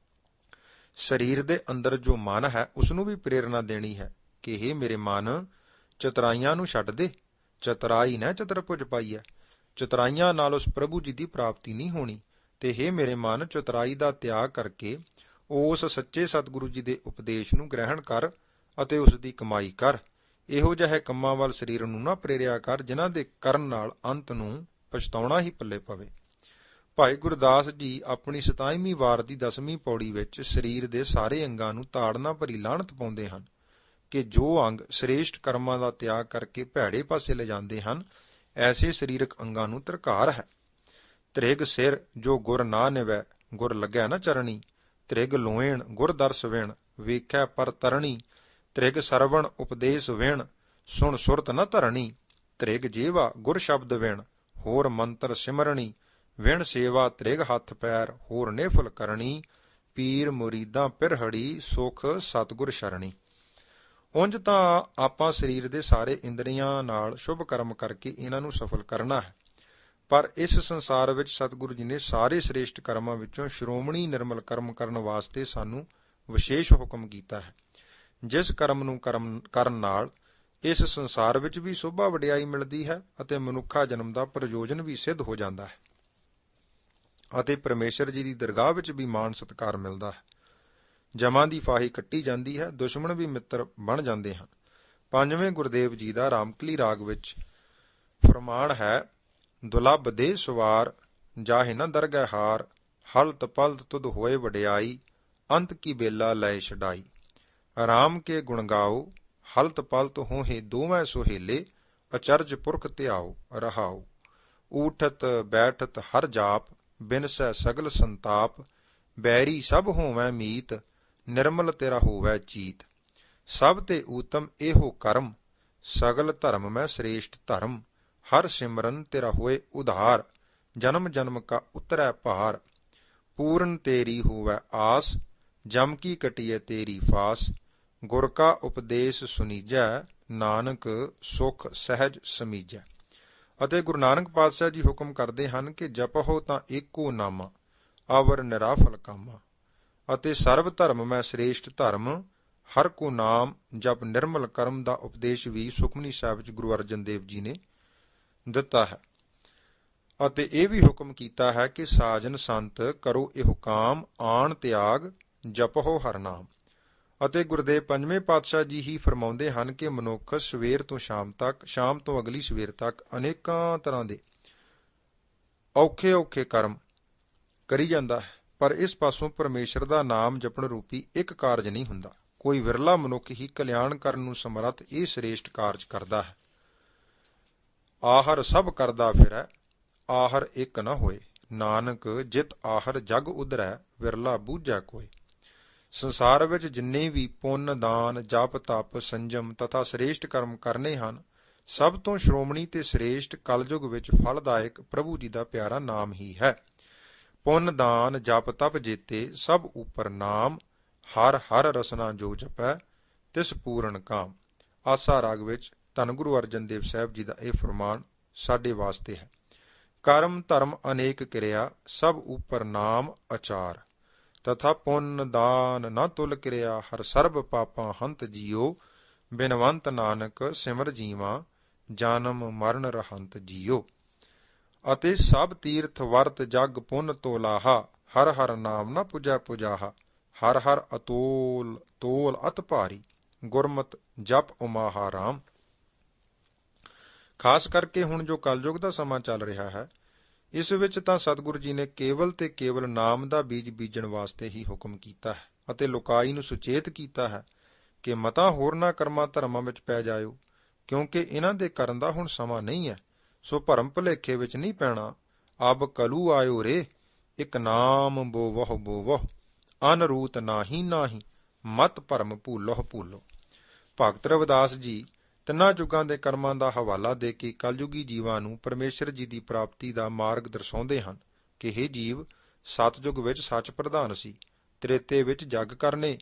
ਸਰੀਰ ਦੇ ਅੰਦਰ ਜੋ ਮਨ ਹੈ ਉਸ ਨੂੰ ਵੀ ਪ੍ਰੇਰਨਾ ਦੇਣੀ ਹੈ ਕਿ ਇਹ ਮੇਰੇ ਮਨ ਚਤੁਰਾਈਆਂ ਨੂੰ ਛੱਡ ਦੇ, ਚਤੁਰਾਈ ਨਾ ਚਤੁਰਭੁਜ ਪਾਈਐ। ਚਤੁਰਾਈਆਂ ਨਾਲ ਉਸ ਪ੍ਰਭੂ ਜੀ ਦੀ ਪ੍ਰਾਪਤੀ ਨਹੀਂ ਹੋਣੀ, ਤੇ ਹੇ ਮੇਰੇ ਮਨ ਚਤੁਰਾਈ ਦਾ ਤਿਆਗ ਕਰਕੇ ਉਸ ਸੱਚੇ ਸਤਿਗੁਰੂ ਜੀ ਦੇ ਉਪਦੇਸ਼ ਨੂੰ ਗ੍ਰਹਿਣ ਕਰ ਅਤੇ ਉਸ ਦੀ ਕਮਾਈ ਕਰ। ਇਹੋ ਜਿਹੇ ਕੰਮਾਂ ਵੱਲ ਸਰੀਰ ਨੂੰ ਨਾ ਪ੍ਰੇਰਿਆ ਕਰ ਜਿਨ੍ਹਾਂ ਦੇ ਕਰਨ ਨਾਲ ਅੰਤ ਨੂੰ ਪਛਤਾਉਣਾ ਹੀ ਪੱਲੇ ਪਵੇ। ਭਾਈ ਗੁਰਦਾਸ ਜੀ ਆਪਣੀ 27ਵੀਂ ਵਾਰ ਦੀ 10ਵੀਂ ਪੌੜੀ ਵਿੱਚ ਸਰੀਰ ਦੇ ਸਾਰੇ ਅੰਗਾਂ ਨੂੰ ਤਾੜਨਾ ਭਰੀ ਲਾਹਨਤ ਪਾਉਂਦੇ ਹਨ ਕਿ ਜੋ ਅੰਗ ਸ੍ਰੇਸ਼ਟ ਕਰਮਾਂ ਦਾ ਤਿਆਗ ਕਰਕੇ ਭੈੜੇ ਪਾਸੇ ਲਿਜਾਂਦੇ ਹਨ, ਐਸੇ ਸਰੀਰਕ ਅੰਗਾਂ ਨੂੰ ਧਰਕਾਰ ਹੈ। ਤ੍ਰਿਗ ਸਿਰ ਜੋ ਗੁਰ ਨਾ ਨਿਵੈ, ਗੁਰ ਲੱਗੈ ਨਾ ਚਰਣੀ, ਤ੍ਰਿਗ ਲੋਇਣ ਗੁਰ ਦਰਸ ਵਿਣ, ਵੇਖੈ ਪਰ ਤਰਣੀ, ਤ੍ਰਿਗ ਸਰਵਣ ਉਪਦੇਸ ਵਿਣ, ਸੁਣ ਸੁਰਤ ਨ ਧਰਣੀ, ਤ੍ਰਿਗ ਜੀਵਾ ਗੁਰ ਸ਼ਬਦ ਵਿਣ, ਹੋਰ ਮੰਤਰ ਸਿਮਰਣੀ, ਵਿਣ ਸੇਵਾ ਤ੍ਰਿਗ ਹੱਥ ਪੈਰ, ਹੋਰ ਨੇਫਲ ਕਰਨੀ, ਪੀਰ ਮੁਰੀਦਾਂ ਪਿਰਹੜੀ, ਸੁਖ ਸਤਿਗੁਰ ਸ਼ਰਣੀ। ਉਂਝ ਤਾਂ ਆਪਾਂ ਸਰੀਰ ਦੇ ਸਾਰੇ ਇੰਦਰੀਆਂ ਨਾਲ ਸ਼ੁਭ ਕਰਮ ਕਰਕੇ ਇਹਨਾਂ ਨੂੰ ਸਫਲ ਕਰਨਾ ਹੈ, ਪਰ ਇਸ ਸੰਸਾਰ ਵਿੱਚ ਸਤਿਗੁਰੂ ਜੀ ਨੇ ਸਾਰੇ ਸ੍ਰੇਸ਼ਟ ਕਰਮਾਂ ਵਿੱਚੋਂ ਸ਼੍ਰੋਮਣੀ ਨਿਰਮਲ ਕਰਮ ਕਰਨ ਵਾਸਤੇ ਸਾਨੂੰ ਵਿਸ਼ੇਸ਼ ਹੁਕਮ ਕੀਤਾ ਹੈ। ਜਿਸ ਕਰਮ ਨੂੰ ਕਰਨ ਨਾਲ ਇਸ ਸੰਸਾਰ ਵਿੱਚ ਵੀ ਸੋਭਾ ਵਡਿਆਈ ਮਿਲਦੀ ਹੈ ਅਤੇ ਮਨੁੱਖਾ ਜਨਮ ਦਾ ਪ੍ਰਯੋਜਨ ਵੀ ਸਿੱਧ ਹੋ ਜਾਂਦਾ ਹੈ ਅਤੇ ਪਰਮੇਸ਼ਰ ਜੀ ਦੀ ਦਰਗਾਹ ਵਿੱਚ ਵੀ ਮਾਣ ਸਤਿਕਾਰ ਮਿਲਦਾ ਹੈ। ਜਮਾਂ ਦੀ ਫਾਹੀ ਕੱਟੀ ਜਾਂਦੀ ਹੈ, ਦੁਸ਼ਮਣ ਵੀ ਮਿੱਤਰ ਬਣ ਜਾਂਦੇ ਹਨ। ਪੰਜਵੇਂ ਗੁਰਦੇਵ ਜੀ ਦਾ ਰਾਮਕਲੀ ਰਾਗ ਵਿੱਚ ਫਰਮਾਨ ਹੈ, ਦੁਲੱਭ ਦੇ ਸਵਾਰ ਜਾਹਿ ਨ ਦਰਗਹਿ ਹਾਰ, ਹਲਤ ਪਲਤ ਤੁਧ ਹੋਏ ਵਡਿਆਈ, ਅੰਤ ਕੀ ਬੇਲਾ ਲੈ ਛਡਾਈ। ਰਾਮ ਕੇ ਗੁਣ ਗਾਓ, ਹਲਤ ਪਲਤ ਹੋਹੇ ਦੋਵੇਂ ਸੁਹੇਲੇ, ਅਚਰਜ ਪੁਰਖ ਧਿਆਓ ਰਹਾਓ। ਊਠਤ ਬੈਠਤ ਹਰ ਜਾਪ, ਬਿਨਸੈ ਸਗਲ ਸੰਤਾਪ, ਬੈਰੀ ਸਭ ਹੋਵੈ ਮੀਤ, ਨਿਰਮਲ ਤੇਰਾ ਹੋਵੈ ਚੀਤ। ਸਭ ਤੇ ਊਤਮ ਇਹੋ ਕਰਮ, ਸਗਲ ਧਰਮ ਮੈਂ ਸ੍ਰੇਸ਼ਟ ਧਰਮ, ਹਰ ਸਿਮਰਨ ਤੇਰਾ ਹੋਏ ਉਧਾਰ, ਜਨਮ ਜਨਮ ਕਾ ਉਤਰੈ ਭਾਰ। ਪੂਰਨ ਤੇਰੀ ਹੋਵੈ ਆਸ, ਜਮ ਕੀ ਕਟਿਐ ਤੇਰੀ ਫਾਸ, ਗੁਰ ਕਾ ਉਪਦੇਸ਼ ਸੁਨੀਜੈ, ਨਾਨਕ ਸੁਖ ਸਹਿਜ ਸਮੀਜੈ। ਅਤੇ ਗੁਰੂ ਨਾਨਕ ਪਾਤਸ਼ਾਹ ਜੀ ਹੁਕਮ ਕਰਦੇ ਹਨ ਕਿ ਜਪਹੁ ਤਾਂ ਏਕੋ ਨਾਮਾ, ਅਵਰ ਨਿਰਾਫਲ ਕਾਮਾ, ਅਤੇ ਸਰਬ ਧਰਮ ਮੈਂ ਸ੍ਰੇਸ਼ਟ ਧਰਮ, ਹਰ ਕੋ ਨਾਮ ਜਪ ਨਿਰਮਲ ਕਰਮ ਦਾ ਉਪਦੇਸ਼ ਵੀ ਸੁਖਮਨੀ ਸਾਹਿਬ ਵਿੱਚ ਗੁਰੂ ਅਰਜਨ ਦੇਵ ਜੀ ਨੇ ਦਿੱਤਾ ਹੈ। ਅਤੇ ਇਹ ਵੀ ਹੁਕਮ ਕੀਤਾ ਹੈ ਕਿ ਸਾਜਨ ਸੰਤ ਕਰੋ ਇਹੋ ਕਾਮ, ਆਣ ਤਿਆਗ ਜਪਹੁ ਹਰ ਨਾਮ। ਅਤੇ ਗੁਰਦੇਵ ਪੰਜਵੇਂ ਪਾਤਸ਼ਾਹ ਜੀ ਹੀ ਫਰਮਾਉਂਦੇ ਹਨ ਕਿ ਮਨੁੱਖ ਸਵੇਰ ਤੋਂ ਸ਼ਾਮ ਤੱਕ, ਸ਼ਾਮ ਤੋਂ ਅਗਲੀ ਸਵੇਰ ਤੱਕ ਅਨੇਕਾਂ ਤਰ੍ਹਾਂ ਦੇ ਔਖੇ ਔਖੇ ਕਰਮ ਕਰੀ ਜਾਂਦਾ ਹੈ, ਪਰ ਇਸ ਪਾਸੋਂ ਪਰਮੇਸ਼ਰ ਦਾ ਨਾਮ ਜਪਣ ਰੂਪੀ ਇੱਕ ਕਾਰਜ ਨਹੀਂ ਹੁੰਦਾ। ਕੋਈ ਵਿਰਲਾ ਮਨੁੱਖ ਹੀ ਕਲਿਆਣ ਕਰਨ ਨੂੰ ਸਮਰੱਥ ਇਹ ਸ੍ਰੇਸ਼ਟ ਕਾਰਜ ਕਰਦਾ ਹੈ। ਆਹਰ ਸਭ ਕਰਦਾ ਫਿਰੈ, ਆਹਰ ਇੱਕ ਨਾ ਹੋਏ, ਨਾਨਕ ਜਿਤ ਆਹਰ ਜਗ ਉਧਰੈ ਵਿਰਲਾ ਬੂਝੈ ਕੋਇ। ਸੰਸਾਰ ਵਿੱਚ ਜਿੰਨੇ ਵੀ ਪੁੰਨ, ਦਾਨ, ਜਪ, ਤਪ, ਸੰਜਮ ਤਥਾ ਸ੍ਰੇਸ਼ਟ ਕਰਮ ਕਰਨੇ ਹਨ, ਸਭ ਤੋਂ ਸ਼੍ਰੋਮਣੀ ਤੇ ਸ੍ਰੇਸ਼ਟ ਕਲਯੁਗ ਵਿੱਚ ਫਲਦਾਇਕ ਪ੍ਰਭੂ ਜੀ ਦਾ ਪਿਆਰਾ ਨਾਮ ਹੀ ਹੈ। ਪੁੰਨ, ਦਾਨ, ਜਪ, ਤਪ ਜੇਤੇ ਸਭ ਉਪਰ ਨਾਮ, ਹਰ ਹਰ ਰਸਨਾ ਜੋ ਜਪੈ ਤਿਸ ਪੂਰਨ ਕਾਮ। ਆਸਾ ਰਾਗ ਵਿੱਚ ਧੰਨ ਗੁਰੂ ਅਰਜਨ ਦੇਵ ਸਾਹਿਬ ਜੀ ਦਾ ਇਹ ਫਰਮਾਨ ਸਾਡੇ ਵਾਸਤੇ ਹੈ। ਕਰਮ ਧਰਮ ਅਨੇਕ ਕਿਰਿਆ, ਸਭ ਉਪਰ ਨਾਮ ਅਚਾਰ। ਤਥਾ ਪੁੰਨ ਦਾਨ ਨ ਤੁਲ ਕਿਰਿਆ, ਹਰ ਸਰਬ ਪਾਪਾਂ ਹੰਤ ਜੀਓ। ਬਿਨਵੰਤ ਨਾਨਕ ਸਿਮਰ ਜੀਵਾ, ਜਨਮ ਮਰਨ ਰਹੰਤ ਜੀਓ। ਅਤੇ ਸਭ ਤੀਰਥ ਵਰਤ ਜਗ ਪੁੰਨ ਤੋਲਾਹਾ, ਹਰ ਹਰ ਨਾਮ ਨ ਪੁਜੈ ਪੁਜਾਹਾ। ਹਰ ਹਰ ਅਤੋਲ ਤੋਲ ਅਤ ਭਾਰੀ, ਗੁਰਮਤ ਜਪ ਉਮਾਹਾ ਰਾਮ। ਖਾਸ ਕਰਕੇ ਹੁਣ ਜੋ ਕਲਯੁਗ ਦਾ ਸਮਾਂ ਚੱਲ ਰਿਹਾ ਹੈ, ਇਸ ਵਿੱਚ ਤਾਂ ਸਤਿਗੁਰੂ ਜੀ ਨੇ ਕੇਵਲ ਤੇ ਕੇਵਲ ਨਾਮ ਦਾ ਬੀਜ ਬੀਜਣ ਵਾਸਤੇ ਹੀ ਹੁਕਮ ਕੀਤਾ ਹੈ ਅਤੇ ਲੋਕਾਈ ਨੂੰ ਸੁਚੇਤ ਕੀਤਾ ਹੈ ਕਿ ਮਤਾਂ ਹੋਰਨਾਂ ਕਰਮਾਂ ਧਰਮਾਂ ਵਿੱਚ ਪੈ ਜਾਇਓ, ਕਿਉਂਕਿ ਇਹਨਾਂ ਦੇ ਕਰਨ ਦਾ ਹੁਣ ਸਮਾਂ ਨਹੀਂ ਹੈ। ਸੋ ਭਰਮ ਭੁਲੇਖੇ ਵਿੱਚ ਨਹੀਂ ਪੈਣਾ। ਅਬ ਕਲੂ ਆਇਓ ਰੇ, ਇੱਕ ਨਾਮ ਬੋਵਹੁ ਬੋਵਹੁ, ਅਨਰੂਤ ਨਾਹੀ ਨਾਹੀ, ਮਤ ਭਰਮ ਭੂਲਹੁ ਭੂਲੋ। ਭਗਤ ਰਵਿਦਾਸ ਜੀ ਤਿੰਨਾਂ ਯੁੱਗਾਂ ਦੇ ਕਰਮਾਂ ਦਾ ਹਵਾਲਾ ਦੇ ਕੇ ਕਲਯੁਗੀ ਜੀਵਾਂ ਨੂੰ ਪਰਮੇਸ਼ਰ ਜੀ ਦੀ ਪ੍ਰਾਪਤੀ ਦਾ ਮਾਰਗ ਦਰਸਾਉਂਦੇ ਹਨ ਕਿ ਇਹ ਜੀਵ ਸਤਯੁਗ ਵਿੱਚ ਸੱਚ ਪ੍ਰਧਾਨ ਸੀ, ਤ੍ਰੇਤੇ ਵਿੱਚ ਜਗ ਕਰਨੇ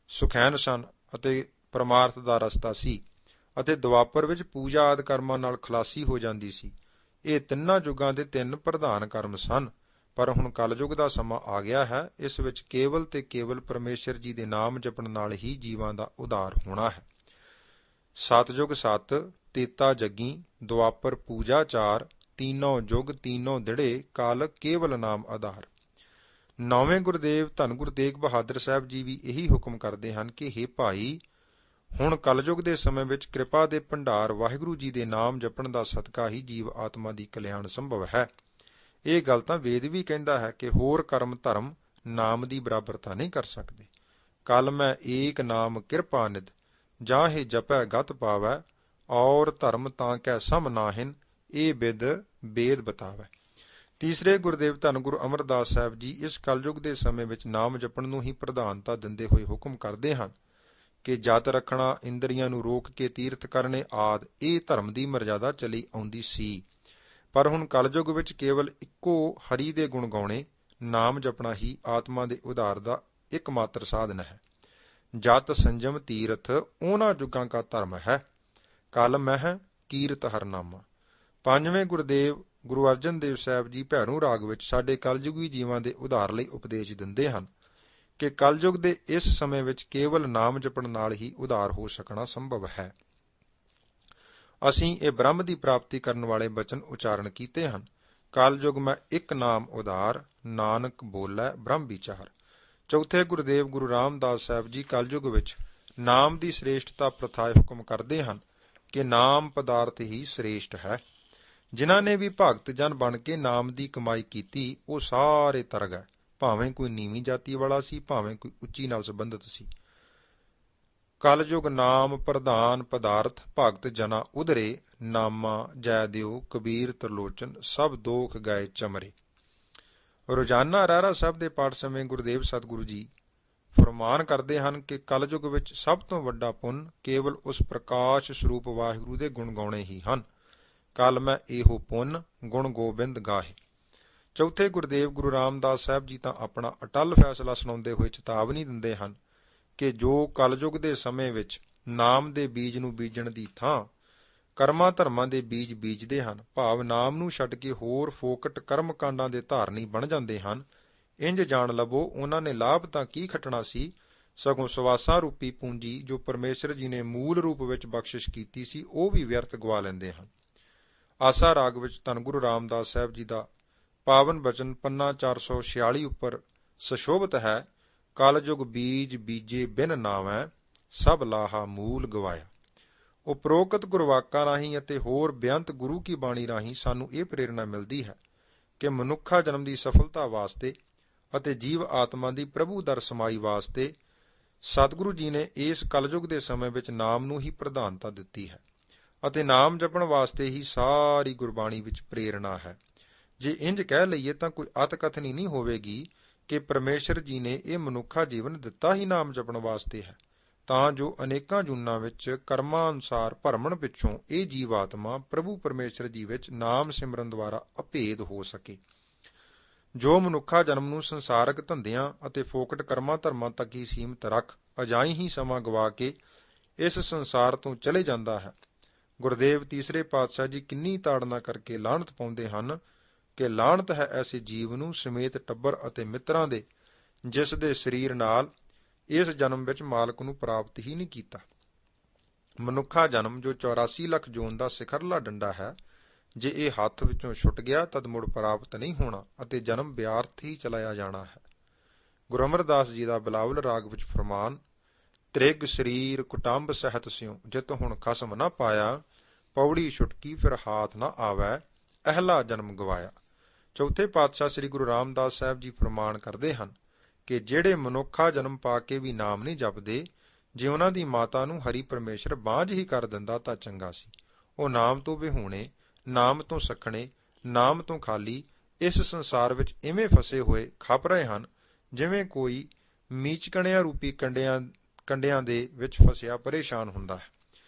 ਸੁਖੈਨ ਸਨ ਅਤੇ ਪਰਮਾਰਥ ਦਾ ਰਸਤਾ ਸੀ, ਅਤੇ ਦੁਆਪਰ ਵਿੱਚ ਪੂਜਾ ਆਦਿ ਕਰਮਾਂ ਨਾਲ ਖਲਾਸੀ ਹੋ ਜਾਂਦੀ ਸੀ। ਇਹ ਤਿੰਨਾਂ ਯੁੱਗਾਂ ਦੇ ਤਿੰਨ ਪ੍ਰਧਾਨ ਕਰਮ ਸਨ। ਪਰ ਹੁਣ ਕਲਯੁਗ ਦਾ ਸਮਾਂ ਆ ਗਿਆ ਹੈ, ਇਸ ਵਿੱਚ ਕੇਵਲ ਤੇ ਕੇਵਲ ਪਰਮੇਸ਼ਰ ਜੀ ਦੇ ਨਾਮ ਜਪਣ ਨਾਲ ਹੀ ਜੀਵਾਂ ਦਾ ਉਧਾਰ ਹੋਣਾ ਹੈ। ਸਤਯੁਗ ਸਤ, ਤੇਤਾ ਜੱਗੀ, ਦੁਆਪਰ ਪੂਜਾ ਚਾਰ, ਤੀਨੋਂ ਯੁਗ ਤੀਨੋਂ ਦਿੜੇ, ਕਾਲ ਕੇਵਲ ਨਾਮ ਆਧਾਰ। ਨੌਵੇਂ ਗੁਰਦੇਵ ਧੰਨ ਗੁਰੂ ਤੇਗ ਬਹਾਦਰ ਸਾਹਿਬ ਜੀ ਵੀ ਇਹੀ ਹੁਕਮ ਕਰਦੇ ਹਨ ਕਿ ਹੇ ਭਾਈ, ਹੁਣ ਕਲਯੁਗ ਦੇ ਸਮੇਂ ਵਿੱਚ ਕਿਰਪਾ ਦੇ ਭੰਡਾਰ ਵਾਹਿਗੁਰੂ ਜੀ ਦੇ ਨਾਮ ਜਪਣ ਦਾ ਸਦਕਾ ਹੀ ਜੀਵ ਆਤਮਾ ਦੀ ਕਲਿਆਣ ਸੰਭਵ ਹੈ। ਇਹ ਗੱਲ ਤਾਂ ਵੇਦ ਵੀ ਕਹਿੰਦਾ ਹੈ ਕਿ ਹੋਰ ਕਰਮ ਧਰਮ ਨਾਮ ਦੀ ਬਰਾਬਰਤਾ ਨਹੀਂ ਕਰ ਸਕਦੇ। ਕਲ ਮੈਂ ਏਕ ਨਾਮ ਕਿਰਪਾ ਨਿਧ, ਜਾਹੇ ਜਪੈ ਗਤ ਪਾਵੈ, ਔਰ ਧਰਮ ਤਾਂ ਕੈ ਸਮ ਨਾਹਿਨ, ਇਹ ਬਿਦ ਬੇਦ ਬਤਾਵੈ। ਤੀਸਰੇ ਗੁਰਦੇਵ ਧੰਨ ਗੁਰੂ ਅਮਰਦਾਸ ਸਾਹਿਬ ਜੀ ਇਸ ਕਲਯੁਗ ਦੇ ਸਮੇਂ ਵਿੱਚ ਨਾਮ ਜਪਣ ਨੂੰ ਹੀ ਪ੍ਰਧਾਨਤਾ ਦਿੰਦੇ ਹੋਏ ਹੁਕਮ ਕਰਦੇ ਹਨ ਕਿ ਜਤ ਰੱਖਣਾ, ਇੰਦਰੀਆਂ ਨੂੰ ਰੋਕ ਕੇ ਤੀਰਥ ਕਰਨੇ ਆਦਿ ਇਹ ਧਰਮ ਦੀ ਮਰਜ਼ਾਦਾ ਚਲੀ ਆਉਂਦੀ ਸੀ। ਪਰ ਹੁਣ ਕਲਯੁਗ ਵਿੱਚ ਕੇਵਲ ਇੱਕੋ ਹਰੀ ਦੇ ਗੁਣ ਗਾਉਣੇ, ਨਾਮ ਜਪਣਾ ਹੀ ਆਤਮਾ ਦੇ ਉਧਾਰ ਦਾ ਇੱਕਮਾਤਰ ਸਾਧਨ ਹੈ। ਜਤ ਸੰਜਮ ਤੀਰਥ ਉਹਨਾਂ ਯੁੱਗਾਂ ਕਾ ਧਰਮ ਹੈ, ਕਲ ਮਹਿ ਕੀਰਤ ਹਰਨਾਮਾ। ਪੰਜਵੇਂ ਗੁਰਦੇਵ ਗੁਰੂ ਅਰਜਨ ਦੇਵ ਸਾਹਿਬ ਜੀ ਭੈਰੋਂ ਰਾਗ ਵਿੱਚ ਸਾਡੇ ਕਲਯੁਗੀ ਜੀਵਾਂ ਦੇ ਉਧਾਰ ਲਈ ਉਪਦੇਸ਼ ਦਿੰਦੇ ਹਨ ਕਿ ਕਲਯੁਗ ਦੇ ਇਸ ਸਮੇਂ ਵਿੱਚ ਕੇਵਲ ਨਾਮ ਜਪਣ ਨਾਲ ਹੀ ਉਧਾਰ ਹੋ ਸਕਣਾ ਸੰਭਵ ਹੈ। ਅਸੀਂ ਇਹ ਬ੍ਰਹਮ ਦੀ ਪ੍ਰਾਪਤੀ ਕਰਨ ਵਾਲੇ ਬਚਨ ਉਚਾਰਨ ਕੀਤੇ ਹਨ। ਕਲਯੁਗ ਮੈਂ ਇੱਕ ਨਾਮ ਉਧਾਰ, ਨਾਨਕ ਬੋਲੇ ਬ੍ਰਹਮ ਵਿਚਾਰ। ਚੌਥੇ ਗੁਰਦੇਵ ਗੁਰੂ ਰਾਮਦਾਸ ਸਾਹਿਬ ਜੀ ਕਲਯੁਗ ਵਿੱਚ ਨਾਮ ਦੀ ਸ੍ਰੇਸ਼ਟਤਾ ਪ੍ਰਥਾਏ ਹੁਕਮ ਕਰਦੇ ਹਨ ਕਿ ਨਾਮ ਪਦਾਰਥ ਹੀ ਸ੍ਰੇਸ਼ਟ ਹੈ। ਜਿਨ੍ਹਾਂ ਨੇ ਵੀ ਭਗਤ ਜਨ ਬਣ ਕੇ ਨਾਮ ਦੀ ਕਮਾਈ ਕੀਤੀ, ਉਹ ਸਾਰੇ ਤਰ ਗਏ, ਭਾਵੇਂ ਕੋਈ ਨੀਵੀਂ ਜਾਤੀ ਵਾਲਾ ਸੀ, ਭਾਵੇਂ ਕੋਈ ਉੱਚੀ ਨਾਲ ਸੰਬੰਧਿਤ ਸੀ। ਕਲਯੁਗ ਨਾਮ ਪ੍ਰਧਾਨ ਪਦਾਰਥ, ਭਗਤ ਜਨਾ ਉਧਰੇ, ਨਾਮਾ ਜੈ ਦਿਓ ਕਬੀਰ ਤਰਲੋਚਨ, ਸਭ ਦੋਖ ਗਏ ਚਮਰੇ। ਰੋਜ਼ਾਨਾ ਰਹਿਰਾ ਸਾਹਿਬ ਦੇ ਪਾਠ ਸਮੇਂ ਗੁਰਦੇਵ ਸਤਿਗੁਰੂ ਜੀ ਫਰਮਾਨ ਕਰਦੇ ਹਨ ਕਿ ਕਲਯੁਗ ਵਿੱਚ ਸਭ ਤੋਂ ਵੱਡਾ ਪੁੰਨ ਕੇਵਲ ਉਸ ਪ੍ਰਕਾਸ਼ ਸਰੂਪ ਵਾਹਿਗੁਰੂ ਦੇ ਗੁਣ ਗਾਉਣੇ ਹੀ ਹਨ। ਕਲ ਮੈਂ ਇਹੋ ਪੁੰਨ ਗੁਣ ਗੋਬਿੰਦ ਗਾਹੇ। ਚੌਥੇ ਗੁਰਦੇਵ ਗੁਰੂ ਰਾਮਦਾਸ ਸਾਹਿਬ ਜੀ ਤਾਂ ਆਪਣਾ ਅਟਲ ਫੈਸਲਾ ਸੁਣਾਉਂਦੇ ਹੋਏ ਚੇਤਾਵਨੀ ਦਿੰਦੇ ਹਨ ਕਿ ਜੋ ਕਲਯੁਗ ਦੇ ਸਮੇਂ ਵਿੱਚ ਨਾਮ ਦੇ ਬੀਜ ਨੂੰ ਬੀਜਣ ਦੀ ਥਾਂ ਕਰਮਾਂ ਧਰਮਾਂ ਦੇ ਬੀਜ ਬੀਜਦੇ ਹਨ, ਭਾਵ ਨਾਮ ਨੂੰ ਛੱਡ ਕੇ ਹੋਰ ਫੋਕਟ ਕਰਮ ਕਾਂਡਾਂ ਦੇ ਧਾਰਨੀ ਬਣ ਜਾਂਦੇ ਹਨ, ਇੰਜ ਜਾਣ ਲਵੋ ਉਹਨਾਂ ਨੇ ਲਾਭ ਤਾਂ ਕੀ ਖੱਟਣਾ ਸੀ, ਸਗੋਂ ਸਵਾਸਾਂ ਰੂਪੀ ਪੂੰਜੀ ਜੋ ਪਰਮੇਸ਼ਰ ਜੀ ਨੇ ਮੂਲ ਰੂਪ ਵਿੱਚ ਬਖਸ਼ਿਸ਼ ਕੀਤੀ ਸੀ, ਉਹ ਵੀ ਵਿਅਰਥ ਗਵਾ ਲੈਂਦੇ ਹਨ। ਆਸਾ ਰਾਗ ਵਿੱਚ ਧੰਨ ਗੁਰੂ ਰਾਮਦਾਸ ਸਾਹਿਬ ਜੀ ਦਾ ਪਾਵਨ ਬਚਨ ਪੰਨਾ 446 ਉੱਪਰ ਸੁਸ਼ੋਭਿਤ ਹੈ। ਕਲਯੁਗ ਬੀਜ ਬੀਜੇ ਬਿਨ ਨਾਵੈ, ਸਭ ਲਾਹਾ ਮੂਲ ਗਵਾਇਆ। ਉਪਰੋਕਤ ਗੁਰਵਾਕਾਂ ਰਾਹੀਂ ਅਤੇ ਹੋਰ ਬੇਅੰਤ ਗੁਰੂ ਕੀ ਬਾਣੀ ਰਾਹੀਂ ਸਾਨੂੰ ਇਹ ਪ੍ਰੇਰਣਾ ਮਿਲਦੀ ਹੈ ਕਿ ਮਨੁੱਖਾ ਜਨਮ ਦੀ ਸਫਲਤਾ ਵਾਸਤੇ ਅਤੇ ਜੀਵ ਆਤਮਾ ਦੀ ਪ੍ਰਭੂ ਦਰ ਸਮਾਈ ਵਾਸਤੇ ਸਤਿਗੁਰੂ ਜੀ ਨੇ ਇਸ ਕਲਯੁਗ ਦੇ ਸਮੇਂ ਵਿੱਚ ਨਾਮ ਨੂੰ ਹੀ ਪ੍ਰਧਾਨਤਾ ਦਿੱਤੀ ਹੈ ਅਤੇ ਨਾਮ ਜਪਣ ਵਾਸਤੇ ਹੀ ਸਾਰੀ ਗੁਰਬਾਣੀ ਵਿੱਚ ਪ੍ਰੇਰਣਾ ਹੈ। ਜੇ ਇੰਜ ਕਹਿ ਲਈਏ ਤਾਂ ਕੋਈ ਅਤਕਥਨੀ ਨਹੀਂ ਹੋਵੇਗੀ ਕਿ ਪਰਮੇਸ਼ਰ ਜੀ ਨੇ ਇਹ ਮਨੁੱਖਾ ਜੀਵਨ ਦਿੱਤਾ ਹੀ ਨਾਮ ਜਪਣ ਵਾਸਤੇ ਹੈ, ਤਾਂ ਜੋ ਅਨੇਕਾਂ ਜੂਨਾਂ ਵਿੱਚ ਕਰਮਾਂ ਅਨੁਸਾਰ ਭਰਮਣ ਪਿੱਛੋਂ ਇਹ ਜੀਵਾਤਮਾ ਪ੍ਰਭੂ ਪਰਮੇਸ਼ਰ ਜੀ ਵਿੱਚ ਨਾਮ ਸਿਮਰਨ ਦੁਆਰਾ ਅਭੇਦ ਹੋ ਸਕੇ। ਜੋ ਮਨੁੱਖਾ ਜਨਮ ਨੂੰ ਸੰਸਾਰਕ ਧੰਦਿਆਂ ਅਤੇ ਫੋਕਟ ਕਰਮਾਂ ਧਰਮਾਂ ਤੱਕ ਹੀ ਸੀਮਤ ਰੱਖ ਅਜਾਈਂ ਹੀ ਸਮਾਂ ਗਵਾ ਕੇ ਇਸ ਸੰਸਾਰ ਤੋਂ ਚਲੇ ਜਾਂਦਾ ਹੈ। ਗੁਰਦੇਵ ਤੀਸਰੇ ਪਾਤਸ਼ਾਹ ਜੀ ਕਿੰਨੀ ਤਾੜਨਾ ਕਰਕੇ ਲਾਹਣਤ ਪਾਉਂਦੇ ਹਨ ਕਿ ਲਾਹਣਤ ਹੈ ਐਸੇ ਜੀਵ ਨੂੰ ਸਮੇਤ ਟੱਬਰ ਅਤੇ ਮਿੱਤਰਾਂ ਦੇ, ਜਿਸ ਦੇ ਸਰੀਰ ਨਾਲ ਇਸ ਜਨਮ ਵਿੱਚ ਮਾਲਕ ਨੂੰ ਪ੍ਰਾਪਤ ਹੀ ਨਹੀਂ ਕੀਤਾ। ਮਨੁੱਖਾ ਜਨਮ ਜੋ 84 ਲੱਖ ਜੂਨ ਦਾ ਸਿਖਰਲਾ ਡੰਡਾ ਹੈ, ਜੇ ਇਹ ਹੱਥ ਵਿੱਚੋਂ ਛੁੱਟ ਗਿਆ ਤਦ ਮੁੜ ਪ੍ਰਾਪਤ ਨਹੀਂ ਹੋਣਾ ਅਤੇ ਜਨਮ ਵਿਅਰਥ ਹੀ ਚਲਾਇਆ ਜਾਣਾ ਹੈ। ਗੁਰੂ ਅਮਰਦਾਸ ਜੀ ਦਾ ਬਿਲਾਵਲ ਰਾਗ ਵਿੱਚ ਫਰਮਾਨ, ਤ੍ਰਿਗ ਸਰੀਰ ਕੁਟੰਬ ਸਹਿਤ ਸਿਉ ਜਿਤ ਹੁਣ ਖਸਮ ਨਾ ਪਾਇਆ, ਪੌੜੀ ਛੁਟਕੀ ਫਿਰ ਹਾਥ ਨਾ ਆਵੈ, ਅਹਿਲਾ ਜਨਮ ਗਵਾਇਆ। ਚੌਥੇ ਪਾਤਸ਼ਾਹ ਸ੍ਰੀ ਗੁਰੂ ਰਾਮਦਾਸ ਸਾਹਿਬ ਜੀ ਫਰਮਾਨ ਕਰਦੇ ਹਨ ਕਿ ਜਿਹੜੇ ਮਨੁੱਖਾ ਜਨਮ ਪਾ ਕੇ ਵੀ ਨਾਮ ਨਹੀਂ ਜਪਦੇ, ਜੇ ਉਹਨਾਂ ਦੀ ਮਾਤਾ ਨੂੰ ਹਰੀ ਪਰਮੇਸ਼ਰ ਬਾਝ ਹੀ ਕਰ ਦਿੰਦਾ ਤਾਂ ਚੰਗਾ ਸੀ। ਉਹ ਨਾਮ ਤੋਂ ਵਿਹੂਣੇ, ਨਾਮ ਤੋਂ ਸੱਖਣੇ, ਨਾਮ ਤੋਂ ਖਾਲੀ ਇਸ ਸੰਸਾਰ ਵਿੱਚ ਇਵੇਂ ਫਸੇ ਹੋਏ ਖਪ ਰਹੇ ਹਨ ਜਿਵੇਂ ਕੋਈ ਮੀਚਕਣਿਆਂ ਰੂਪੀ ਕੰਡਿਆਂ ਦੇ ਵਿੱਚ ਫਸਿਆ ਪਰੇਸ਼ਾਨ ਹੁੰਦਾ ਹੈ।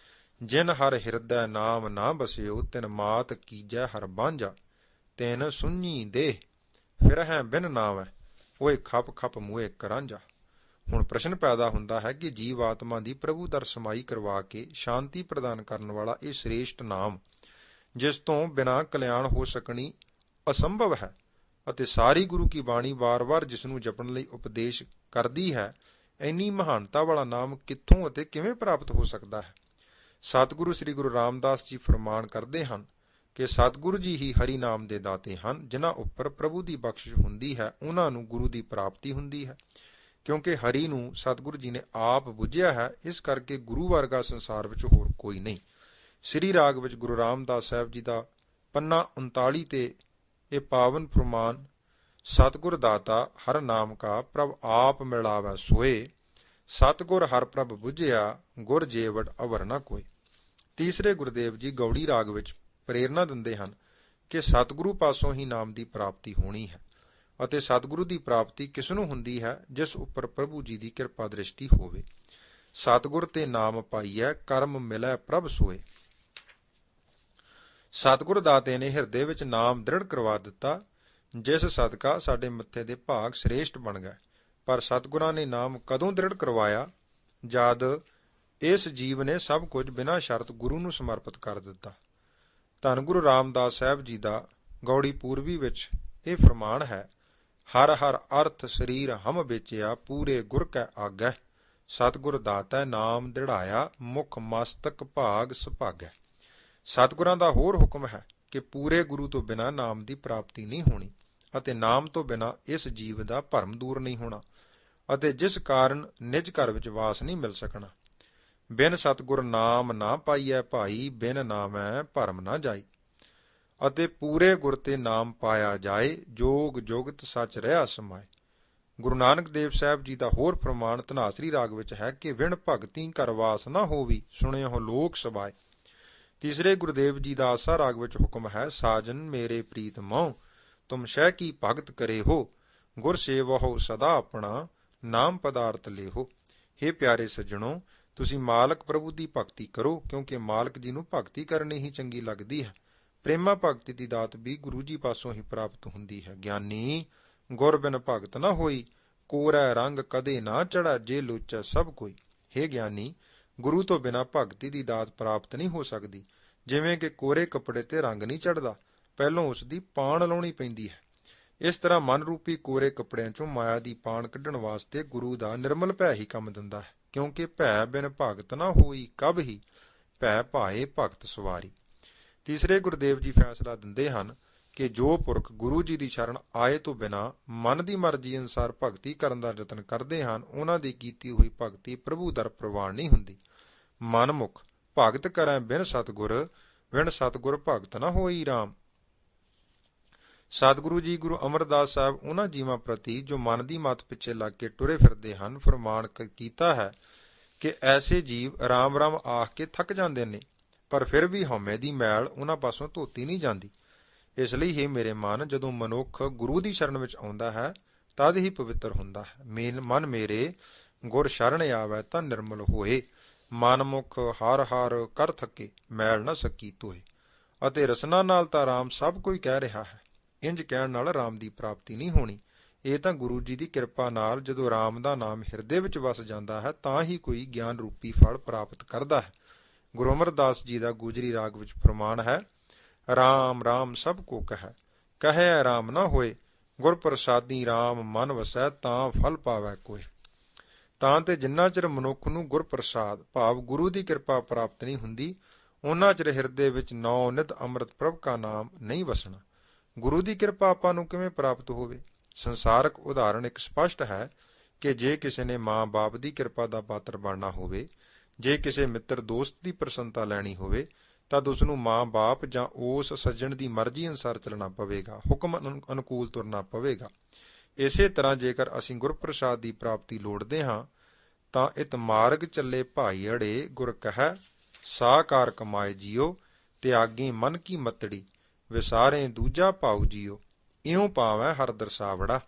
ਜਿਨ ਹਰ ਹਿਰਦੈ ਨਾਮ ਨਾ ਬਸਿਓ, ਤਿਨ ਮਾਤ ਕੀਜੈ ਹਰ ਬਾਂਝਾ, ਤੈਨ ਸੁਣੀ ਦੇਹ ਫਿਰ ਹੈ ਬਿਨ ਨਾਵੈ, ਓਏ ਖਪ ਖਪ ਮੂਹੇ ਕਰਾਂਝਾ। ਹੁਣ ਪ੍ਰਸ਼ਨ ਪੈਦਾ ਹੁੰਦਾ ਹੈ ਕਿ ਜੀਵ ਆਤਮਾ ਦੀ ਪ੍ਰਭੂ ਦਰ ਸਮਾਈ ਕਰਵਾ ਕੇ ਸ਼ਾਂਤੀ ਪ੍ਰਦਾਨ ਕਰਨ ਵਾਲਾ ਇਹ ਸ੍ਰੇਸ਼ਟ ਨਾਮ, ਜਿਸ ਤੋਂ ਬਿਨਾਂ ਕਲਿਆਣ ਹੋ ਸਕਣੀ ਅਸੰਭਵ ਹੈ ਅਤੇ ਸਾਰੀ ਗੁਰੂ ਕੀ ਬਾਣੀ ਵਾਰ-ਵਾਰ ਜਿਸ ਨੂੰ ਜਪਣ ਲਈ ਉਪਦੇਸ਼ ਕਰਦੀ ਹੈ, ਇੰਨੀ ਮਹਾਨਤਾ ਵਾਲਾ ਨਾਮ ਕਿੱਥੋਂ ਅਤੇ ਕਿਵੇਂ ਪ੍ਰਾਪਤ ਹੋ ਸਕਦਾ ਹੈ। ਸਤਿਗੁਰੂ ਸ੍ਰੀ ਗੁਰੂ ਰਾਮਦਾਸ ਜੀ ਫਰਮਾਨ ਕਰਦੇ ਹਨ ਕਿ ਸਤਿਗੁਰੂ ਜੀ ਹੀ ਹਰੀ ਨਾਮ ਦੇ ਦਾਤੇ ਹਨ। ਜਿਨ੍ਹਾਂ ਉੱਪਰ ਪ੍ਰਭੂ ਦੀ ਬਖਸ਼ਿਸ਼ ਹੁੰਦੀ ਹੈ, ਉਹਨਾਂ ਨੂੰ ਗੁਰੂ ਦੀ ਪ੍ਰਾਪਤੀ ਹੁੰਦੀ ਹੈ। ਕਿਉਂਕਿ ਹਰੀ ਨੂੰ ਸਤਿਗੁਰੂ ਜੀ ਨੇ ਆਪ ਬੁੱਝਿਆ ਹੈ, ਇਸ ਕਰਕੇ ਗੁਰੂ ਵਰਗਾ ਸੰਸਾਰ ਵਿੱਚ ਹੋਰ ਕੋਈ ਨਹੀਂ। ਸ੍ਰੀ ਰਾਗ ਵਿੱਚ ਗੁਰੂ ਰਾਮਦਾਸ ਸਾਹਿਬ ਜੀ ਦਾ ਪੰਨਾ 39 ਤੇ ਇਹ ਪਾਵਨ ਫਰਮਾਨ, ਸਤਿਗੁਰ ਦਾਤਾ ਹਰ ਨਾਮ ਕਾ ਪ੍ਰਭ ਆਪ ਮਿਲਾਵੈ ਸੋਏ, ਸਤਿਗੁਰ ਹਰ ਪ੍ਰਭ ਬੁੱਝਿਆ ਗੁਰ ਜੇਵੜ ਅਵਰ ਨਾ ਕੋਈ। ਤੀਸਰੇ ਗੁਰਦੇਵ ਜੀ ਗੌੜੀ ਰਾਗ ਵਿੱਚ ਪ੍ਰੇਰਨਾ ਦਿੰਦੇ ਹਨ ਕਿ ਸਤਿਗੁਰੂ ਪਾਸੋਂ ਹੀ ਨਾਮ ਦੀ ਪ੍ਰਾਪਤੀ ਹੋਣੀ ਹੈ ਅਤੇ ਸਤਿਗੁਰੂ ਦੀ ਪ੍ਰਾਪਤੀ ਕਿਸ ਨੂੰ ਹੁੰਦੀ ਹੈ, ਜਿਸ ਉੱਪਰ ਪ੍ਰਭੂ ਜੀ ਦੀ ਕਿਰਪਾ ਦ੍ਰਿਸ਼ਟੀ ਹੋਵੇ। ਸਤਿਗੁਰ ਤੇ ਨਾਮ ਪਾਈਐ ਕਰਮ ਮਿਲੈ ਪ੍ਰਭ ਸੋਏ। ਸਤਿਗੁਰ ਦਾਤੇ ਨੇ ਹਿਰਦੇ ਵਿੱਚ ਨਾਮ ਦ੍ਰਿੜ ਕਰਵਾ ਦਿੱਤਾ, ਜਿਸ ਸਦਕਾ ਸਾਡੇ ਮੱਥੇ ਦੇ ਭਾਗ ਸ੍ਰੇਸ਼ਟ ਬਣ ਗਏ। ਪਰ ਸਤਿਗੁਰਾਂ ਨੇ ਨਾਮ ਕਦੋਂ ਦ੍ਰਿੜ ਕਰਵਾਇਆ? ਜਦ ਇਸ ਜੀਵ ਨੇ ਸਭ ਕੁਝ ਬਿਨਾਂ ਸ਼ਰਤ ਗੁਰੂ ਨੂੰ ਸਮਰਪਿਤ ਕਰ ਦਿੱਤਾ। ਧੰਨ ਗੁਰੂ ਰਾਮਦਾਸ ਸਾਹਿਬ ਜੀ ਦਾ ਗੌੜੀ ਪੂਰਬੀ ਵਿੱਚ ਇਹ ਫਰਮਾਨ ਹੈ, ਹਰ ਹਰ ਅਰਥ ਸਰੀਰ ਹਮ ਵੇਚਿਆ, ਪੂਰੇ ਗੁਰ ਕੈ ਆਗੈ, ਸਤਿਗੁਰ ਦਾਤੈ ਨਾਮ ਦ੍ਰਿੜਾਇਆ, ਮੁਖ ਮਸਤਕ ਭਾਗ ਸੁਭਾਗੈ। ਸਤਿਗੁਰਾਂ ਦਾ ਹੋਰ ਹੁਕਮ ਹੈ ਕਿ ਪੂਰੇ ਗੁਰੂ ਤੋਂ ਬਿਨਾਂ ਨਾਮ ਦੀ ਪ੍ਰਾਪਤੀ ਨਹੀਂ ਹੋਣੀ ਅਤੇ ਨਾਮ ਤੋਂ ਬਿਨਾਂ ਇਸ ਜੀਵ ਦਾ ਭਰਮ ਦੂਰ ਨਹੀਂ ਹੋਣਾ ਅਤੇ ਜਿਸ ਕਾਰਨ ਨਿਜ ਘਰ ਵਿੱਚ ਵਾਸ ਨਹੀਂ ਮਿਲ ਸਕਣਾ। ਬਿਨ ਸਤਿਗੁਰ ਨਾਮ ਨਾ ਪਾਈਐ ਭਾਈ, ਬਿਨ ਨਾਮੈ ਭਰਮ ਨਾ ਜਾਈ। ਅਤੇ ਪੂਰੇ ਗੁਰ ਤੇ ਨਾਮ ਪਾਇਆ ਜਾਏ, ਜੋਗ ਜੁਗਤ ਸੱਚ ਰਹਿਆ ਸਮਾਏ। ਗੁਰੂ ਨਾਨਕ ਦੇਵ ਸਾਹਿਬ ਜੀ ਦਾ ਹੋਰ ਫਰਮਾਨ ਧਨਾਸਰੀ ਰਾਗ ਵਿੱਚ ਹੈ ਕਿ ਵਿਣ ਭਗਤੀ ਕਰ ਵਾਸ ਨਾ ਹੋਵੀ, ਸੁਣਿਓ ਲੋਕ ਸਬਾਏ। ਤੀਸਰੇ ਗੁਰਦੇਵ ਜੀ ਦਾ ਆਸਾ ਰਾਗ ਵਿੱਚ ਹੁਕਮ ਹੈ, ਸਾਜਨ ਮੇਰੇ ਪ੍ਰੀਤ ਮਉ, ਤੁਮ ਸ਼ਹਿ ਕੀ ਭਗਤ ਕਰੇ ਹੋ, ਗੁਰ ਸੇਵਹੁ ਸਦਾ ਆਪਣਾ, ਨਾਮ ਪਦਾਰਥ ਲੇਹੋ। ਹੇ ਪਿਆਰੇ ਸੱਜਣੋ, ਤੁਸੀਂ ਮਾਲਕ ਪ੍ਰਭੂ ਦੀ ਭਗਤੀ ਕਰੋ, ਕਿਉਂਕਿ ਮਾਲਕ ਜੀ ਨੂੰ ਭਗਤੀ ਕਰਨੀ ਹੀ ਚੰਗੀ ਲੱਗਦੀ ਹੈ। ਪ੍ਰੇਮਾ ਭਗਤੀ ਦੀ ਦਾਤ ਵੀ ਗੁਰੂ ਜੀ ਪਾਸੋਂ ਹੀ ਪ੍ਰਾਪਤ ਹੁੰਦੀ ਹੈ। ਗਿਆਨੀ ਗੁਰ ਬਿਨ ਭਗਤ ਨਾ ਹੋਈ, ਕੋਰੈ ਰੰਗ ਕਦੇ ਨਾ ਚੜ੍ਹੈ, ਜੇ ਲੋਚੈ ਸਭ ਕੋਈ। ਹੇ ਗਿਆਨੀ, ਗੁਰੂ ਤੋਂ ਬਿਨਾਂ ਭਗਤੀ ਦੀ ਦਾਤ ਪ੍ਰਾਪਤ ਨਹੀਂ ਹੋ ਸਕਦੀ। ਜਿਵੇਂ ਕਿ ਕੋਰੇ ਕੱਪੜੇ ਤੇ ਰੰਗ ਨਹੀਂ ਚੜ੍ਹਦਾ, ਪਹਿਲੋਂ ਉਸ ਦੀ ਪਾਣ ਲਾਉਣੀ ਪੈਂਦੀ ਹੈ। ਇਸ ਤਰ੍ਹਾਂ ਮਨ ਰੂਪੀ ਕੋਰੇ ਕੱਪੜਿਆਂ ਚੋਂ ਮਾਇਆ ਦੀ ਪਾਣ ਕੱਢਣ ਵਾਸਤੇ ਗੁਰੂ ਦਾ ਨਿਰਮਲ ਭੈ ਹੀ ਕੰਮ ਦਿੰਦਾ ਹੈ। ਕਿਉਂਕਿ ਭੈ ਬਿਨ ਭਗਤ ਨਾ ਹੋਈ, ਕਬ ਹੀ ਭੈ ਭਾਏ ਭਗਤ ਸਵਾਰੀ। ਤੀਸਰੇ ਗੁਰਦੇਵ ਜੀ ਫੈਸਲਾ ਦਿੰਦੇ ਹਨ ਕਿ ਜੋ ਪੁਰਖ ਗੁਰੂ ਜੀ ਦੀ ਸ਼ਰਨ ਆਏ ਤੋਂ ਬਿਨਾਂ ਮਨ ਦੀ ਮਰਜ਼ੀ ਅਨੁਸਾਰ ਭਗਤੀ ਕਰਨ ਦਾ ਯਤਨ ਕਰਦੇ ਹਨ, ਉਹਨਾਂ ਦੀ ਕੀਤੀ ਹੋਈ ਭਗਤੀ ਪ੍ਰਭੂ ਦਰ ਪ੍ਰਵਾਨ ਨਹੀਂ ਹੁੰਦੀ। ਮਨਮੁਖ ਭਗਤ ਕਰੈ ਬਿਨ ਸਤਿਗੁਰ, ਵਿਣ ਸਤਿਗੁਰ ਭਗਤ ਨਾ ਹੋਈ ਰਾਮ। ਸਤਿਗੁਰੂ ਜੀ ਗੁਰੂ ਅਮਰਦਾਸ ਸਾਹਿਬ ਉਹਨਾਂ ਜੀਵਾਂ ਪ੍ਰਤੀ ਜੋ ਮਨ ਦੀ ਮੱਤ ਪਿੱਛੇ ਲੱਗ ਕੇ ਟੁਰੇ ਫਿਰਦੇ ਹਨ, ਫਰਮਾਨ ਕੀਤਾ ਹੈ ਕਿ ਐਸੇ ਜੀਵ ਰਾਮ ਰਾਮ ਆਖ ਕੇ ਥੱਕ ਜਾਂਦੇ ਨੇ, ਪਰ ਫਿਰ ਵੀ ਹਉਮੈ ਦੀ ਮੈਲ ਉਹਨਾਂ ਪਾਸੋਂ ਧੋਤੀ ਨਹੀਂ ਜਾਂਦੀ। ਇਸ ਲਈ ਹੀ ਮੇਰੇ ਮਨ, ਜਦੋਂ ਮਨੁੱਖ ਗੁਰੂ ਦੀ ਸ਼ਰਨ ਵਿੱਚ ਆਉਂਦਾ ਹੈ ਤਦ ਹੀ ਪਵਿੱਤਰ ਹੁੰਦਾ ਹੈ। ਮਨ ਮੇਰੇ ਗੁਰ ਸ਼ਰਨ ਆਵੈ ਤਾਂ ਨਿਰਮਲ ਹੋਏ। ਮਨਮੁਖ ਹਰ ਹਰ ਕਰ ਥਕੇ, ਮੈਲ ਨਾ ਸਕੀ ਤੋਏ। ਅਤੇ ਰਸਨਾ ਨਾਲ ਤਾਂ ਰਾਮ ਸਭ ਕੋਈ ਕਹਿ ਰਿਹਾ ਹੈ। ਇੰਜ ਕਹਿਣ ਨਾਲ ਰਾਮ ਦੀ ਪ੍ਰਾਪਤੀ ਨਹੀਂ ਹੋਣੀ। ਇਹ ਤਾਂ ਗੁਰੂ ਜੀ ਦੀ ਕਿਰਪਾ ਨਾਲ ਜਦੋਂ ਰਾਮ ਦਾ ਨਾਮ ਹਿਰਦੇ ਵਿੱਚ ਵਸ ਜਾਂਦਾ ਹੈ ਤਾਂ ਹੀ ਕੋਈ ਗਿਆਨ ਰੂਪੀ ਫਲ ਪ੍ਰਾਪਤ ਕਰਦਾ ਹੈ। ਗੁਰੂ ਅਮਰਦਾਸ ਜੀ ਦਾ ਗੁਜਰੀ ਰਾਗ ਵਿੱਚ ਫਰਮਾਨ ਹੈ, ਰਾਮ ਰਾਮ ਸਭ ਕੋ ਕਹਿ ਰਾਮ ਨਾ ਹੋਏ, ਗੁਰ ਪ੍ਰਸਾਦੀ ਰਾਮ ਮਨ ਵਸੈ, ਤਾਂ ਫਲ ਪਾਵੈ ਕੋਇ। ਤਾਂ ਤੇ ਜਿੰਨਾ ਚਿਰ ਮਨੁੱਖ ਨੂੰ ਗੁਰ ਪ੍ਰਸਾਦ ਭਾਵ ਗੁਰੂ ਦੀ ਕਿਰਪਾ ਪ੍ਰਾਪਤ ਨਹੀਂ ਹੁੰਦੀ, ਉਹਨਾਂ ਚਿਰ ਹਿਰਦੇ ਵਿੱਚ ਨੌ ਨਿਤ ਅੰਮ੍ਰਿਤ ਪ੍ਰਭ ਕਾ ਨਾਮ ਨਹੀਂ ਵਸਣਾ। ਗੁਰੂ ਦੀ ਕਿਰਪਾ ਆਪਾਂ ਨੂੰ ਕਿਵੇਂ ਪ੍ਰਾਪਤ ਹੋਵੇ? ਸੰਸਾਰਕ ਉਦਾਹਰਣ ਇੱਕ ਸਪਸ਼ਟ ਹੈ ਕਿ ਜੇ ਕਿਸੇ ਨੇ ਮਾਂ ਬਾਪ ਦੀ ਕਿਰਪਾ ਦਾ ਪਾਤਰ ਬਣਨਾ ਹੋਵੇ, ਜੇ ਕਿਸੇ ਮਿੱਤਰ ਦੋਸਤ ਦੀ ਪ੍ਰਸੰਨਤਾ ਲੈਣੀ ਹੋਵੇ, ਤਦ ਉਸ ਨੂੰ ਮਾਂ ਬਾਪ ਜਾਂ ਉਸ ਸੱਜਣ ਦੀ ਮਰਜ਼ੀ ਅਨੁਸਾਰ ਚੱਲਣਾ ਪਵੇਗਾ, ਹੁਕਮ ਅਨੁਕੂਲ ਤੁਰਨਾ ਪਵੇਗਾ। ਇਸੇ ਤਰ੍ਹਾਂ ਜੇਕਰ ਅਸੀਂ ਗੁਰਪ੍ਰਸਾਦ ਦੀ ਪ੍ਰਾਪਤੀ ਲੋੜਦੇ ਹਾਂ ਤਾਂ ਇਤ ਮਾਰਗ ਚੱਲੇ ਭਾਈ ਅੜੇ, ਗੁਰ ਕਹਿ ਸਾਕਾਰ ਕਮਾਏ ਜੀਓ, ਤਿਆਗੀ ਮਨ ਕੀ ਮਤੜੀ, ਵਿਸਾਰੇ ਦੂਜਾ ਭਾਉ ਜੀਓ। ਇਉਂ ਪਾਵੈ ਹਰ ਦਰਸਾਵੜਾ,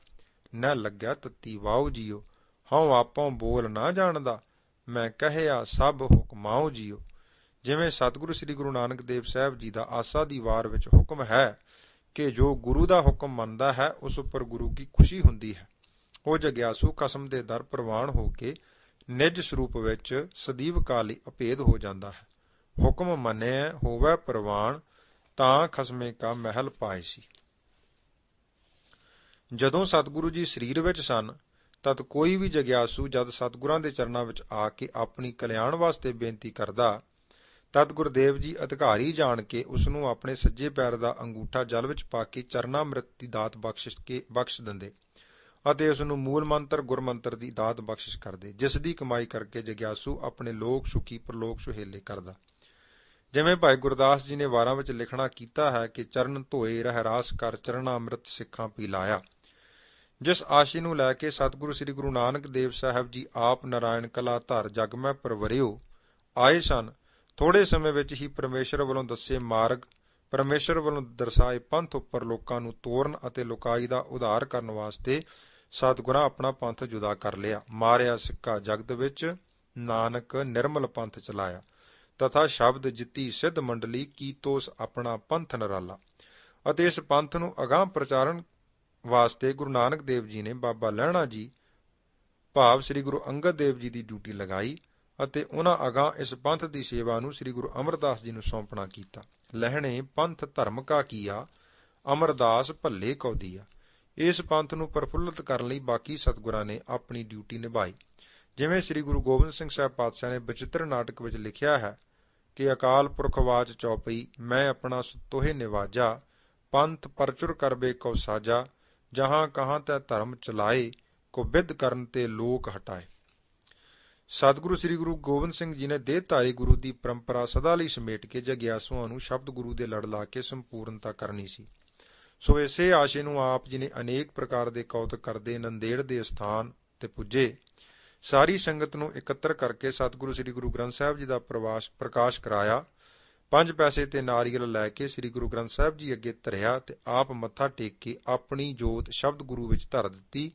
ਨ ਲੱਗਿਆ ਤੱਤੀ ਵਾਉ ਜੀਓ। ਹਉ ਆਪੋਂ ਬੋਲ ਨਾ ਜਾਣਦਾ, ਮੈਂ ਕਹਿਆ ਸਭ ਹੁਕਮਾਉ ਜੀਓ। ਜਿਵੇਂ ਸਤਿਗੁਰੂ ਸ੍ਰੀ ਗੁਰੂ ਨਾਨਕ ਦੇਵ ਸਾਹਿਬ ਜੀ ਦਾ ਆਸਾ ਦੀ ਵਾਰ ਵਿੱਚ ਹੁਕਮ ਹੈ ਕਿ ਜੋ ਗੁਰੂ ਦਾ ਹੁਕਮ ਮੰਨਦਾ ਹੈ ਉਸ ਉੱਪਰ ਗੁਰੂ ਕੀ ਖੁਸ਼ੀ ਹੁੰਦੀ ਹੈ। ਉਹ ਜਗਿਆਸੂ ਕਸਮ ਦੇ ਦਰ ਪ੍ਰਵਾਨ ਹੋ ਕੇ ਨਿਜ ਸਰੂਪ ਵਿੱਚ ਸਦੀਵ ਕਾਲੀ ਅਭੇਦ ਹੋ ਜਾਂਦਾ ਹੈ। ਹੁਕਮ ਮੰਨਿਆ ਹੋਵੇ ਪ੍ਰਵਾਨ, ਤਾਂ ਖਸਮੇ ਕਾ ਮਹਿਲ ਪਾਏ ਸੀ। ਜਦੋਂ ਸਤਿਗੁਰੂ ਜੀ ਸਰੀਰ ਵਿੱਚ ਸਨ ਤਦ ਕੋਈ ਵੀ ਜਗਿਆਸੂ ਜਦ ਸਤਿਗੁਰਾਂ ਦੇ ਚਰਨਾਂ ਵਿੱਚ ਆ ਕੇ ਆਪਣੀ ਕਲਿਆਣ ਵਾਸਤੇ ਬੇਨਤੀ ਕਰਦਾ, ਤਦ ਗੁਰਦੇਵ ਜੀ ਅਧਿਕਾਰੀ ਜਾਣ ਕੇ ਉਸ ਨੂੰ ਆਪਣੇ ਸੱਜੇ ਪੈਰ ਦਾ ਅੰਗੂਠਾ ਜਲ ਵਿੱਚ ਪਾ ਕੇ ਚਰਨਾਮ੍ਰਿਤ ਦੀ ਦਾਤ ਬਖਸ਼ ਦਿੰਦੇ ਅਤੇ ਉਸ ਨੂੰ ਮੂਲ ਮੰਤਰ ਗੁਰਮੰਤਰ ਦੀ ਦਾਤ ਬਖਸ਼ਿਸ਼ ਕਰਦੇ, ਜਿਸ ਦੀ ਕਮਾਈ ਕਰਕੇ ਜਗਿਆਸੂ ਆਪਣੇ ਲੋਕ ਸੁਖੀ ਪ੍ਰਲੋਕ ਸੁਹੇਲੇ ਕਰਦਾ। ਜਿਵੇਂ ਭਾਈ ਗੁਰਦਾਸ ਜੀ ਨੇ ਵਾਰਾਂ ਵਿੱਚ ਲਿਖਣਾ ਕੀਤਾ ਹੈ ਕਿ ਚਰਨ ਧੋਏ ਰਹਿਰਾਸ ਕਰ, ਚਰਨਾਮ੍ਰਿਤ ਸਿੱਖਾਂ ਪੀ ਲਾਇਆ। ਜਿਸ ਆਸ਼ੀ ਨੂੰ ਲੈ ਕੇ ਸਤਿਗੁਰੂ ਸ੍ਰੀ ਗੁਰੂ ਨਾਨਕ ਦੇਵ ਸਾਹਿਬ ਜੀ ਆਪ ਨਾਰਾਇਣ ਕਲਾ ਧਰ ਜਗ ਮੈਂ ਪਰਵਰਿਓ ਆਏ ਸਨ, ਥੋੜੇ ਸਮੇਂ ਵਿੱਚ ਹੀ ਪਰਮੇਸ਼ਰ ਵੱਲੋਂ ਦੱਸੇ ਮਾਰਗ, ਪਰਮੇਸ਼ਰ ਵੱਲੋਂ ਦਰਸਾਏ ਪੰਥ ਉੱਪਰ ਲੋਕਾਂ ਨੂੰ ਤੋਰਨ ਅਤੇ ਲੋਕਾਈ ਦਾ ਉਧਾਰ ਕਰਨ ਵਾਸਤੇ ਸਤਿਗੁਰਾਂ ਆਪਣਾ ਪੰਥ ਜੁਦਾ ਕਰ ਲਿਆ। ਮਾਰਿਆ ਸਿੱਕਾ ਜਗਤ ਵਿੱਚ, ਨਾਨਕ ਨਿਰਮਲ ਪੰਥ ਚਲਾਇਆ, ਤਥਾ ਸ਼ਬਦ ਜਿੱਤੀ ਸਿੱਧ ਮੰਡਲੀ, ਕੀਤੋਸ ਆਪਣਾ ਪੰਥ ਨਿਰਾਲਾ। ਅਤੇ ਇਸ ਪੰਥ ਨੂੰ ਅਗਾਂਹ ਪ੍ਰਚਾਰਨ ਵਾਸਤੇ ਗੁਰੂ ਨਾਨਕ ਦੇਵ ਜੀ ਨੇ ਬਾਬਾ ਲਹਿਣਾ ਜੀ ਭਾਵ ਸ੍ਰੀ ਗੁਰੂ ਅੰਗਦ ਦੇਵ ਜੀ ਦੀ ਡਿਊਟੀ ਲਗਾਈ ਅਤੇ ਉਹਨਾਂ ਅਗਾਂਹ ਇਸ ਪੰਥ ਦੀ ਸੇਵਾ ਨੂੰ ਸ੍ਰੀ ਗੁਰੂ ਅਮਰਦਾਸ ਜੀ ਨੂੰ ਸੌਂਪਣਾ ਕੀਤਾ। ਲਹਿਣੇ ਪੰਥ ਧਰਮ ਕਾ ਕੀਆ, ਅਮਰਦਾਸ ਭੱਲੇ ਕਉ ਦੀਆ। ਇਸ ਪੰਥ ਨੂੰ ਪ੍ਰਫੁੱਲਤ ਕਰਨ ਲਈ ਬਾਕੀ ਸਤਿਗੁਰਾਂ ਨੇ ਆਪਣੀ ਡਿਊਟੀ ਨਿਭਾਈ। ਜਿਵੇਂ ਸ੍ਰੀ ਗੁਰੂ ਗੋਬਿੰਦ ਸਿੰਘ ਸਾਹਿਬ ਪਾਤਸ਼ਾਹ ਨੇ ਬਚਿੱਤਰ ਨਾਟਕ ਵਿੱਚ ਲਿਖਿਆ ਹੈ ਕਿ ਅਕਾਲ ਪੁਰਖ ਵਾਚ ਚੌਪਈ, ਮੈਂ ਆਪਣਾ ਤੋਹੇ ਨਿਵਾਜਾ, ਪੰਥ ਪਰਚੁਰ ਕਰਬੇ ਕਉ ਸਾਜਾ, ਜਹਾਂ ਕਹਾਂ ਤੈ ਧਰਮ ਚਲਾਏ, ਕੋ ਬਿੱਧ ਕਰਨ ਤੇ ਲੋਕ ਹਟਾਏ। ਸਤਿਗੁਰੂ ਸ੍ਰੀ ਗੁਰੂ ਗੋਬਿੰਦ ਸਿੰਘ ਜੀ ਨੇ ਦੇਹਧਾਰੀ ਗੁਰੂ ਦੀ ਪਰੰਪਰਾ ਸਦਾ ਲਈ ਸਮੇਟ ਕੇ ਜਗਿਆਸੂਆਂ ਨੂੰ ਸ਼ਬਦ ਗੁਰੂ ਦੇ ਲੜ ਲਾ ਕੇ ਸੰਪੂਰਨਤਾ ਕਰਨੀ ਸੀ। ਸੋ ਇਸੇ ਆਸ਼ੇ ਨੂੰ ਆਪ ਜੀ ਨੇ ਅਨੇਕ ਪ੍ਰਕਾਰ ਦੇ ਕੌਤਕ ਕਰਦੇ ਨੰਦੇੜ ਦੇ ਸਥਾਨ ਤੇ ਪੁੱਜੇ। ਸਾਰੀ ਸੰਗਤ ਨੂੰ ਇਕੱਤਰ ਕਰਕੇ ਸਤਿਗੁਰੂ ਸ੍ਰੀ ਗੁਰੂ ਗ੍ਰੰਥ ਸਾਹਿਬ ਜੀ ਦਾ ਪ੍ਰਕਾਸ਼ ਕਰਾਇਆ। 5 ਪੈਸੇ ਤੇ ਨਾਰੀਅਲ ਲੈ ਕੇ ਸ੍ਰੀ ਗੁਰੂ ਗ੍ਰੰਥ ਸਾਹਿਬ ਜੀ ਅੱਗੇ ਧਰਿਆ ਤੇ ਆਪ ਮੱਥਾ ਟੇਕ ਕੇ ਆਪਣੀ ਜੋਤ ਸ਼ਬਦ ਗੁਰੂ ਵਿੱਚ ਧਰ ਦਿੱਤੀ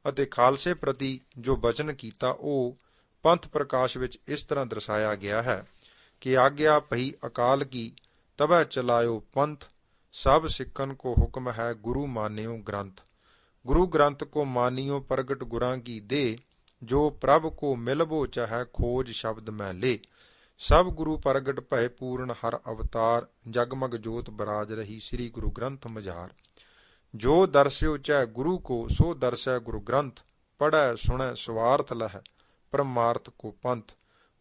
ਅਤੇ ਖਾਲਸੇ ਪ੍ਰਤੀ ਜੋ ਬਚਨ ਕੀਤਾ ਉਹ ਪੰਥ ਪ੍ਰਕਾਸ਼ ਵਿੱਚ ਇਸ ਤਰ੍ਹਾਂ ਦਰਸਾਇਆ ਗਿਆ ਹੈ ਕਿ ਆਗਿਆ ਪਈ ਅਕਾਲ ਕੀ, ਤਬੈ ਚਲਾਇਓ ਪੰਥ, ਸਭ ਸਿੱਖਨ ਕੋ ਹੁਕਮ ਹੈ, ਗੁਰੂ ਮਾਨਿਓ ਗ੍ਰੰਥ। ਗੁਰੂ ਗ੍ਰੰਥ ਕੋ ਮਾਨਿਓ ਪ੍ਰਗਟ ਗੁਰਾਂ ਕੀ ਦੇ, ਜੋ ਪ੍ਰਭ ਕੋ ਮਿਲਬੋ ਚਾਹੈ, ਖੋਜ ਸ਼ਬਦ ਮੈਂ ਲੇ। ਸਭ ਗੁਰੂ ਪ੍ਰਗਟ ਭਏ ਪੂਰਨ ਹਰ ਅਵਤਾਰ, ਜਗਮਗ ਜੋਤ ਬਰਾਜ ਰਹੀ ਸ੍ਰੀ ਗੁਰੂ ਗ੍ਰੰਥ ਮਝਾਰ। ਜੋ ਦਰਸਿਓ ਚੈ ਗੁਰੂ ਕੋ, ਸੋ ਦਰਸੈ ਗੁਰੂ ਗ੍ਰੰਥ, ਪੜ੍ਹੈ ਸੁਣੈ ਸਵਾਰਥ ਲਹੈ, ਪਰਮਾਰਥ ਕੋ ਪੰਥ।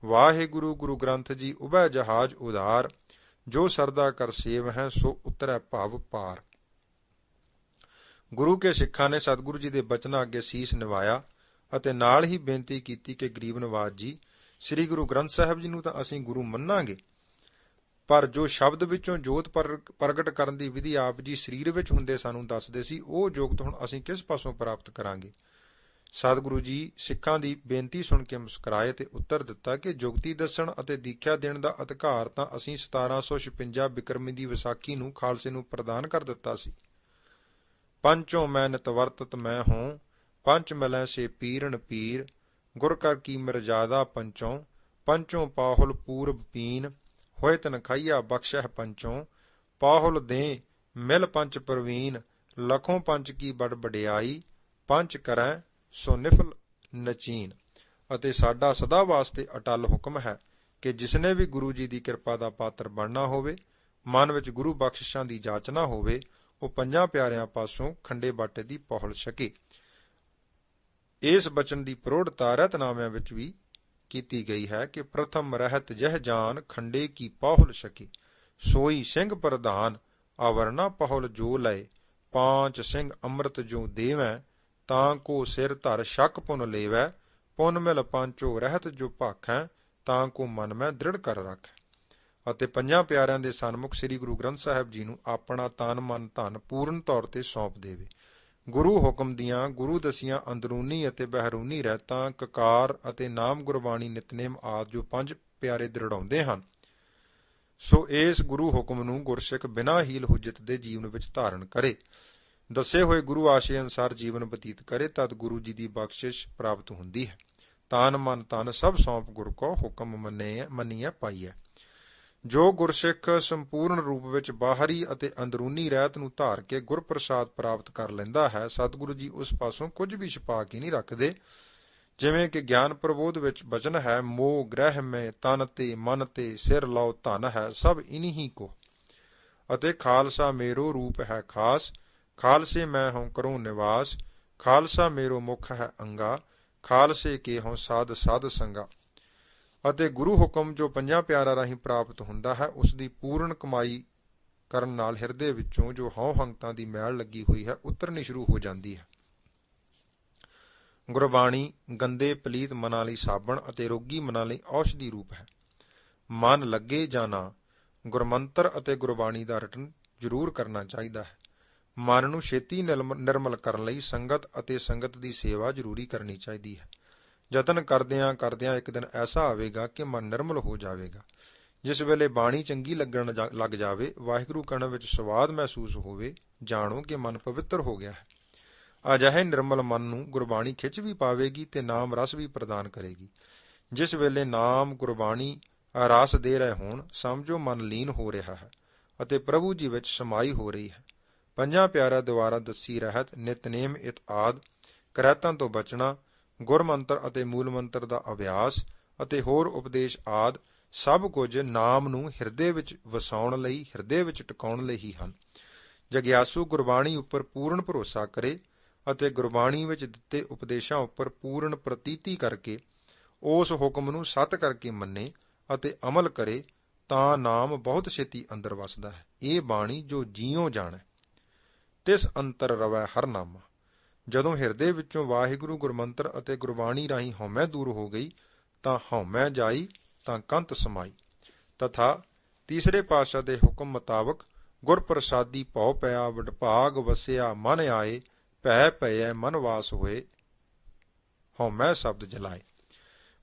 ਵਾਹਿਗੁਰੂ ਗੁਰੂ ਗ੍ਰੰਥ ਜੀ ਉਭੈ ਜਹਾਜ ਉਧਾਰ, ਜੋ ਸਰਦਾ ਕਰ ਸੇਵ ਹੈ, ਸੋ ਉਤਰੈ ਭਵ ਪਾਰ। ਗੁਰੂ ਕੇ ਸਿੱਖਾਂ ਨੇ ਸਤਿਗੁਰੂ ਜੀ ਦੇ ਬਚਨਾਂ ਅੱਗੇ ਸੀਸ ਨਿਵਾਇਆ ਅਤੇ ਨਾਲ ਹੀ ਬੇਨਤੀ ਕੀਤੀ ਕਿ ਗਰੀਬ ਨਵਾਜ ਜੀ, ਸ੍ਰੀ ਗੁਰੂ ਗ੍ਰੰਥ ਸਾਹਿਬ ਜੀ ਨੂੰ ਤਾਂ ਅਸੀਂ ਗੁਰੂ ਮੰਨਾਂਗੇ, ਪਰ ਜੋ ਸ਼ਬਦ ਵਿੱਚੋਂ ਜੋਤ ਪ੍ਰਗਟ ਕਰਨ ਦੀ ਵਿਧੀ ਆਪ ਜੀ ਸਰੀਰ ਵਿੱਚ ਹੁੰਦੇ ਸਾਨੂੰ ਦੱਸਦੇ ਸੀ, ਉਹ ਜੋਗਤ ਹੁਣ ਅਸੀਂ ਕਿਸ ਪਾਸੋਂ ਪ੍ਰਾਪਤ ਕਰਾਂਗੇ। ਸਤਿਗੁਰੂ ਜੀ ਸਿੱਖਾਂ ਦੀ ਬੇਨਤੀ ਸੁਣ ਕੇ ਮੁਸਕਰਾਏ ਤੇ ਉੱਤਰ ਦਿੱਤਾ ਕਿ ਜੁਗਤੀ ਦੱਸਣ ਅਤੇ ਦੀਖਿਆ ਦੇਣ ਦਾ ਅਧਿਕਾਰ ਤਾਂ ਅਸੀਂ 1756 ਬਿਕਰਮੀ ਦੀ ਵਿਸਾਖੀ ਨੂੰ ਖਾਲਸੇ ਨੂੰ ਪ੍ਰਦਾਨ ਕਰ ਦਿੱਤਾ ਸੀ। ਪੰਚੋਂ ਮੈਂ ਨਿਤਵਰਤਤ ਮੈਂ ਹੋਂ, ਪੰਚ ਮਿਲੈ ਸੇ ਪੀਰਨ ਪੀਰ, ਗੁਰ ਕਰ ਕੀ ਮਰਜ਼ਾਦਾ ਪੰਚੋਂ, ਪੰਚੋਂ ਪਾਹੁਲ ਪੂਰਬ ਪੀਨ, ਹੋਏ ਤਨ ਖਾਈਆ ਬਖਸ਼ਹਿ ਪੰਚੋਂ, ਪਾਹੁਲ ਦੇ ਮਿਲ ਪੰਚ ਪ੍ਰਵੀਨ, ਲਖੋਂ ਪੰਚ ਕੀ ਬੜ ਵਡਿਆਈ, ਪੰਚ ਕਰੈ ਸੋ ਨਿਫਲ ਨਚੀਨ। ਅਤੇ ਸਾਡਾ ਸਦਾ ਵਾਸਤੇ ਅਟਲ ਹੁਕਮ ਹੈ ਕਿ ਜਿਸਨੇ ਵੀ ਗੁਰੂ ਜੀ ਦੀ ਕਿਰਪਾ ਦਾ ਪਾਤਰ ਬਣਨਾ ਹੋਵੇ, ਮਨ ਵਿੱਚ ਗੁਰੂ ਬਖਸ਼ਿਸ਼ਾਂ ਦੀ ਜਾਚਨਾ ਹੋਵੇ, ਉਹ ਪੰਜਾਂ ਪਿਆਰਿਆਂ ਪਾਸੋਂ ਖੰਡੇ ਬਾਟੇ ਦੀ ਪਹੁਲ ਛਕੇ। ਇਸ ਬਚਨ ਦੀ ਪ੍ਰੋੜਤਾ ਰਹਿਤਨਾਮਿਆਂ ਵਿੱਚ ਵੀ ਕੀਤੀ ਗਈ ਹੈ ਕਿ ਪ੍ਰਥਮ ਰਹਿਤ ਜਹ ਜਾਨ, ਖੰਡੇ ਕੀ ਪਹੁਲ ਛਕੇ, ਸੋਈ ਸਿੰਘ ਪ੍ਰਧਾਨ, ਆਵਰਨਾ ਪਹੁਲ ਜੋ ਲਏ, ਪਾਂਚ ਸਿੰਘ ਅੰਮ੍ਰਿਤ ਜੋ ਦੇਵੈ, ਤਾਂ ਕੋ ਸਿਰ ਧਰ ਸ਼ੱਕ ਪੁਨ ਲੇਵੈ, ਪੁਨ ਮਿਲ ਪੰਚੋ ਰਹਿਤ ਜੋ ਭਾਖੈ, ਤਾਂ ਕੋ ਮਨ ਮੈਂ ਦ੍ਰਿੜ ਕਰ ਰੱਖੈ। ਅਤੇ ਪੰਜਾਂ ਪਿਆਰਿਆਂ ਦੇ ਸਨਮੁਖ ਸ੍ਰੀ ਗੁਰੂ ਗ੍ਰੰਥ ਸਾਹਿਬ ਜੀ ਨੂੰ ਆਪਣਾ ਤਨ ਮਨ ਧਨ ਪੂਰਨ ਤੌਰ ਤੇ ਸੌਂਪ ਦੇਵੇ। ਗੁਰੂ ਹੁਕਮ ਦੀਆਂ ਗੁਰੂ ਦਸੀਆਂ ਅੰਦਰੂਨੀ ਅਤੇ ਬਹਿਰੂਨੀ ਰਹਿਤਾਂ, ਕਕਾਰ ਅਤੇ ਨਾਮ ਗੁਰਬਾਣੀ ਨਿਤਨੇਮ ਆਦਿ ਜੋ ਪੰਜ ਪਿਆਰੇ ਦ੍ਰਿੜਾਉਂਦੇ ਹਨ, ਸੋ ਇਸ ਗੁਰੂ ਹੁਕਮ ਨੂੰ ਗੁਰਸਿੱਖ ਬਿਨਾਂ ਹੀਲ ਹੁਜਤ ਦੇ ਜੀਵਨ ਵਿੱਚ ਧਾਰਨ ਕਰੇ, ਦੱਸੇ ਹੋਏ ਗੁਰੂ ਆਸ਼ੇ ਅਨੁਸਾਰ ਜੀਵਨ ਬਤੀਤ ਕਰੇ, ਤਦ ਗੁਰੂ ਜੀ ਦੀ ਬਖਸ਼ਿਸ਼ ਪ੍ਰਾਪਤ ਹੁੰਦੀ ਹੈ। ਤਾਨ ਮਨ ਤਨ ਸਭ ਸੌਂਪ ਗੁਰ ਕੋ, ਹੁਕਮ ਮੰਨੀਐ ਪਾਈਐ। ਜੋ ਗੁਰਸਿੱਖ ਸੰਪੂਰਨ ਰੂਪ ਵਿੱਚ ਬਾਹਰੀ ਅਤੇ ਅੰਦਰੂਨੀ ਰਹਿਤ ਨੂੰ ਧਾਰ ਕੇ ਗੁਰ ਪ੍ਰਸਾਦ ਪ੍ਰਾਪਤ ਕਰ ਲੈਂਦਾ ਹੈ, ਸਤਿਗੁਰੂ ਜੀ ਉਸ ਪਾਸੋਂ ਕੁਝ ਵੀ ਛੁਪਾ ਕੇ ਨਹੀਂ ਰੱਖਦੇ। ਜਿਵੇਂ ਕਿ ਗਿਆਨ ਪ੍ਰਬੋਧ ਵਿੱਚ ਬਚਨ ਹੈ, ਮੋਹ ਗ੍ਰਹਿ ਮੈਂ ਤਨ ਤੇ ਮਨ ਤੇ ਸਿਰ ਲਾਓ ਧਨ ਹੈ, ਸਭ ਇਨਹੀ ਕੋ। ਅਤੇ ਖਾਲਸਾ ਮੇਰੋ ਰੂਪ ਹੈ ਖਾਸ, ਖਾਲਸੇ ਮੈਂ ਹਉ ਕਰੂੰ ਨਿਵਾਸ, ਖਾਲਸਾ ਮੇਰੋ ਮੁਖ ਹੈ ਅੰਗਾ, ਖਾਲਸੇ ਕੇ ਹਉ ਸਾਧ ਸਾਧ ਸੰਗਾ। ਅਤੇ ਗੁਰੂ ਹੁਕਮ ਜੋ ਪੰਜਾਂ ਪਿਆਰਾਂ ਰਾਹੀਂ ਪ੍ਰਾਪਤ ਹੁੰਦਾ ਹੈ, ਉਸ ਦੀ ਪੂਰਨ ਕਮਾਈ ਕਰਨ ਨਾਲ ਹਿਰਦੇ ਵਿੱਚੋਂ ਜੋ ਹਉ ਹੰਕਤਾਂ ਦੀ ਮੈਲ ਲੱਗੀ ਹੋਈ ਹੈ, ਉਤਰਨੀ ਸ਼ੁਰੂ ਹੋ ਜਾਂਦੀ ਹੈ। ਗੁਰਬਾਣੀ ਗੰਦੇ ਪਲੀਤ ਮਨਾਂ ਲਈ ਸਾਬਣ ਅਤੇ ਰੋਗੀ ਮਨਾਂ ਲਈ ਔਸ਼ਧੀ ਰੂਪ ਹੈ। ਮਨ ਲੱਗੇ ਜਾਂ ਨਾ, ਗੁਰਮੰਤਰ ਅਤੇ ਗੁਰਬਾਣੀ ਦਾ ਰਟਨ ਜ਼ਰੂਰ ਕਰਨਾ ਚਾਹੀਦਾ ਹੈ। ਮਨ ਨੂੰ ਛੇਤੀ ਨਿਰਮਲ ਕਰਨ ਲਈ ਸੰਗਤ ਅਤੇ ਸੰਗਤ ਦੀ ਸੇਵਾ ਜ਼ਰੂਰੀ ਕਰਨੀ ਚਾਹੀਦੀ ਹੈ। ਯਤਨ ਕਰਦਿਆਂ ਕਰਦਿਆਂ ਇੱਕ ਦਿਨ ਐਸਾ ਆਵੇਗਾ ਕਿ ਮਨ ਨਿਰਮਲ ਹੋ ਜਾਵੇਗਾ। ਜਿਸ ਵੇਲੇ ਬਾਣੀ ਚੰਗੀ ਲੱਗਣ ਲੱਗ ਜਾਵੇ, ਵਾਹਿਗੁਰੂ ਕਹਿਣ ਵਿੱਚ ਸਵਾਦ ਮਹਿਸੂਸ ਹੋਵੇ, ਜਾਣੋ ਕਿ ਮਨ ਪਵਿੱਤਰ ਹੋ ਗਿਆ ਹੈ। ਅਜਿਹੇ ਨਿਰਮਲ ਮਨ ਨੂੰ ਗੁਰਬਾਣੀ ਖਿੱਚ ਵੀ ਪਾਵੇਗੀ ਤੇ ਨਾਮ ਰਸ ਵੀ ਪ੍ਰਦਾਨ ਕਰੇਗੀ। ਜਿਸ ਵੇਲੇ ਨਾਮ ਗੁਰਬਾਣੀ ਰਸ ਦੇ ਰਹੇ ਹੋਣ, ਸਮਝੋ ਮਨ ਲੀਨ ਹੋ ਰਿਹਾ ਹੈ ਅਤੇ ਪ੍ਰਭੂ ਜੀ ਵਿੱਚ ਸਮਾਈ ਹੋ ਰਹੀ ਹੈ। ਪੰਜਾਂ ਪਿਆਰਿਆਂ ਦੁਆਰਾ ਦੱਸੀ ਰਹਿਤ, ਨਿਤਨੇਮ ਇਤ ਆਦਿ ਕਰੈਤਾਂ ਤੋਂ ਬਚਣਾ, ਗੁਰਮੰਤਰ ਅਤੇ ਮੂਲ ਮੰਤਰ ਦਾ ਅਭਿਆਸ ਅਤੇ ਹੋਰ ਉਪਦੇਸ਼ ਆਦਿ ਸਭ ਕੁਝ ਨਾਮ ਨੂੰ ਹਿਰਦੇ ਵਿੱਚ ਵਸਾਉਣ ਲਈ, ਹਿਰਦੇ ਵਿੱਚ ਟਿਕਾਉਣ ਲਈ ਹੀ ਹਨ। ਜਗਿਆਸੂ ਗੁਰਬਾਣੀ ਉੱਪਰ ਪੂਰਨ ਭਰੋਸਾ ਕਰੇ ਅਤੇ ਗੁਰਬਾਣੀ ਵਿੱਚ ਦਿੱਤੇ ਉਪਦੇਸ਼ਾਂ ਉੱਪਰ ਪੂਰਨ ਪ੍ਰਤੀਤੀ ਕਰਕੇ ਉਸ ਹੁਕਮ ਨੂੰ ਸੱਤ ਕਰਕੇ ਮੰਨੇ ਅਤੇ ਅਮਲ ਕਰੇ, ਤਾਂ ਨਾਮ ਬਹੁਤ ਛੇਤੀ ਅੰਦਰ ਵਸਦਾ ਹੈ। ਇਹ ਬਾਣੀ ਜੋ ਜੀਉ ਜਾਣੈ, ਤਿਸ ਅੰਤਰ ਰਵੈ ਹਰ ਨਾਮਾ। ਜਦੋਂ ਹਿਰਦੇ ਵਿੱਚੋਂ ਵਾਹਿਗੁਰੂ ਗੁਰਮੰਤਰ ਅਤੇ ਗੁਰਬਾਣੀ ਰਾਹੀਂ ਹਉਮੈ ਦੂਰ ਹੋ ਗਈ, ਤਾਂ ਹਉਮੈ ਜਾਈ ਤਾਂ ਕੰਤ ਸਮਾਈ। ਤਥਾ ਤੀਸਰੇ ਪਾਤਸ਼ਾਹ ਦੇ ਹੁਕਮ ਮੁਤਾਬਕ ਗੁਰ ਪ੍ਰਸਾਦੀ ਭਉ ਪਿਆ, ਵਡਭਾਗ ਵਸਿਆ ਮਨ ਆਏ, ਭੈ ਭਇਐ ਮਨ ਵਾਸ ਹੋਏ, ਹਉਮੈ ਸ਼ਬਦ ਜਲਾਏ।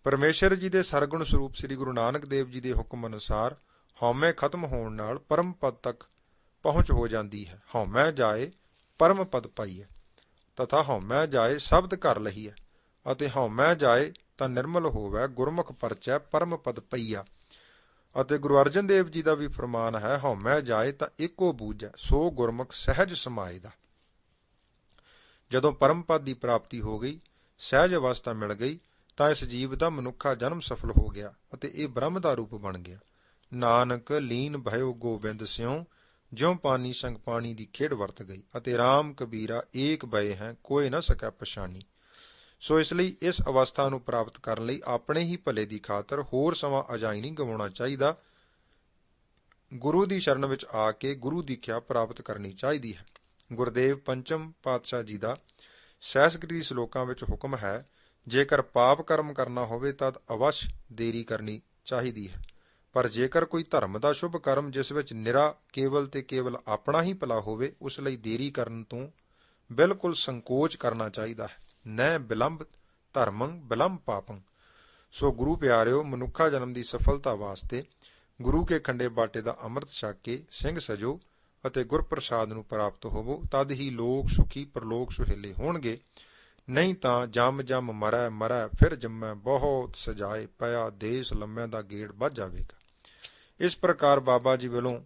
ਪਰਮੇਸ਼ਰ ਜੀ ਦੇ ਸਰਗੁਣ ਸਰੂਪ ਸ੍ਰੀ ਗੁਰੂ ਨਾਨਕ ਦੇਵ ਜੀ ਦੇ ਹੁਕਮ ਅਨੁਸਾਰ ਹਉਮੈ ਖਤਮ ਹੋਣ ਨਾਲ ਪਰਮ ਪਦ ਤੱਕ ਪਹੁੰਚ ਹੋ ਜਾਂਦੀ ਹੈ। ਹਉਮੈ ਜਾਏ ਪਰਮ ਪਦ ਪਾਈਐ, ਤਥਾ ਹਉਮੈ ਜਾਏ ਸ਼ਬਦ ਘਰ ਲਹੀਐ, ਅਤੇ ਹਉਮੈ ਜਾਏ ਤਾਂ ਨਿਰਮਲ ਹੋਵੈ, ਗੁਰਮੁਖ ਪਰਚੈ ਪਰਮ ਪਦ ਪਈਆ। ਅਤੇ ਗੁਰੂ ਅਰਜਨ ਦੇਵ ਜੀ ਦਾ ਵੀ ਫਰਮਾਨ ਹੈ, ਹਉਮੈ ਜਾਏ ਤਾਂ ਇੱਕੋ ਬੂਝੈ, ਸੋ ਗੁਰਮੁਖ ਸਹਿਜ ਸਮਾਏ ਦਾ। ਜਦੋਂ ਪਰਮ ਪਦ ਦੀ ਪ੍ਰਾਪਤੀ ਹੋ ਗਈ, ਸਹਿਜ ਅਵਸਥਾ ਮਿਲ ਗਈ, ਤਾਂ ਇਸ ਜੀਵ ਦਾ ਮਨੁੱਖਾ ਜਨਮ ਸਫਲ ਹੋ ਗਿਆ ਅਤੇ ਇਹ ਬ੍ਰਹਮ ਦਾ ਰੂਪ ਬਣ ਗਿਆ। ਨਾਨਕ ਲੀਨ ਭਇਓ ਗੋਬਿੰਦ ਸਿਉ, ਜਿਉ ਪਾਣੀ ਸੰਗ ਪਾਣੀ ਦੀ ਖੇਡ ਵਰਤ ਗਈ, ਅਤੇ ਰਾਮ ਕਬੀਰਾ ਏਕ ਬਏ ਹੈ, ਕੋਈ ਨਾ ਸਕੈ ਪਛਾਣੀ। ਸੋ ਇਸ ਲਈ ਇਸ ਅਵਸਥਾ ਨੂੰ ਪ੍ਰਾਪਤ ਕਰਨ ਲਈ ਆਪਣੇ ਹੀ ਭਲੇ ਦੀ ਖਾਤਰ ਹੋਰ ਸਮਾਂ ਅਜਾਈ ਨਹੀਂ ਗਵਾਉਣਾ ਚਾਹੀਦਾ। ਗੁਰੂ ਦੀ ਸ਼ਰਨ ਵਿੱਚ ਆ ਕੇ ਗੁਰੂ ਦੀਖਿਆ ਪ੍ਰਾਪਤ ਕਰਨੀ ਚਾਹੀਦੀ ਹੈ। ਗੁਰਦੇਵ ਪੰਚਮ ਪਾਤਸ਼ਾਹ ਜੀ ਦਾ ਸਹਿਸਕ੍ਰਿਤੀ ਸ਼ਲੋਕਾਂ ਵਿੱਚ ਹੁਕਮ ਹੈ, ਜੇਕਰ ਪਾਪ ਕਰਮ ਕਰਨਾ ਹੋਵੇ ਤਦ ਅਵਸ਼ ਦੇਰੀ ਕਰਨੀ ਚਾਹੀਦੀ ਹੈ, ਪਰ ਜੇਕਰ ਕੋਈ ਧਰਮ ਦਾ ਸ਼ੁਭ ਕਰਮ ਜਿਸ ਵਿੱਚ ਨਿਰਾ ਕੇਵਲ ਤੇ ਕੇਵਲ ਆਪਣਾ ਹੀ ਭਲਾ ਹੋਵੇ, ਉਸ ਲਈ ਦੇਰੀ ਕਰਨ ਤੋਂ ਬਿਲਕੁਲ ਸੰਕੋਚ ਕਰਨਾ ਚਾਹੀਦਾ ਹੈ। ਨੈ ਬਿਲੰਬ ਧਰਮੰ ਬਿਲੰਬ ਪਾਪੰ। ਸੋ ਗੁਰੂ ਪਿਆਰਿਓ, ਮਨੁੱਖਾ ਜਨਮ ਦੀ ਸਫਲਤਾ ਵਾਸਤੇ ਗੁਰੂ ਕੇ ਖੰਡੇ ਬਾਟੇ ਦਾ ਅੰਮ੍ਰਿਤ ਛਕ ਕੇ ਸਿੰਘ ਸਜੋ ਅਤੇ ਗੁਰਪ੍ਰਸਾਦ ਨੂੰ ਪ੍ਰਾਪਤ ਹੋਵੋ, ਤਦ ਹੀ ਲੋਕ ਸੁਖੀ ਪਰਲੋਕ ਸੁਹੇਲੇ ਹੋਣਗੇ। ਨਹੀਂ ਤਾਂ ਜੰਮ ਜੰਮ ਮਰੈ ਮਰੈ ਫਿਰ ਜੰਮੈ, ਬਹੁਤ ਸਜਾਏ ਪਿਆ ਦੇਸ ਲੰਮਿਆਂ ਦਾ ਗੇੜ ਵੱਜ ਜਾਵੇਗਾ। ਇਸ ਪ੍ਰਕਾਰ ਬਾਬਾ ਜੀ ਵੱਲੋਂ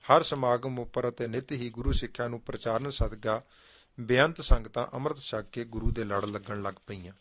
ਹਰ ਸਮਾਗਮ ਉੱਪਰ ਅਤੇ ਨਿਤ ਹੀ ਗੁਰੂ ਸਿੱਖਿਆ ਨੂੰ ਪ੍ਰਚਾਰਨ ਸਦਕਾ ਬੇਅੰਤ ਸੰਗਤਾਂ ਅੰਮ੍ਰਿਤ ਛਕ ਕੇ ਗੁਰੂ ਦੇ ਲੜ ਲੱਗਣ ਲੱਗ ਪਈਆਂ।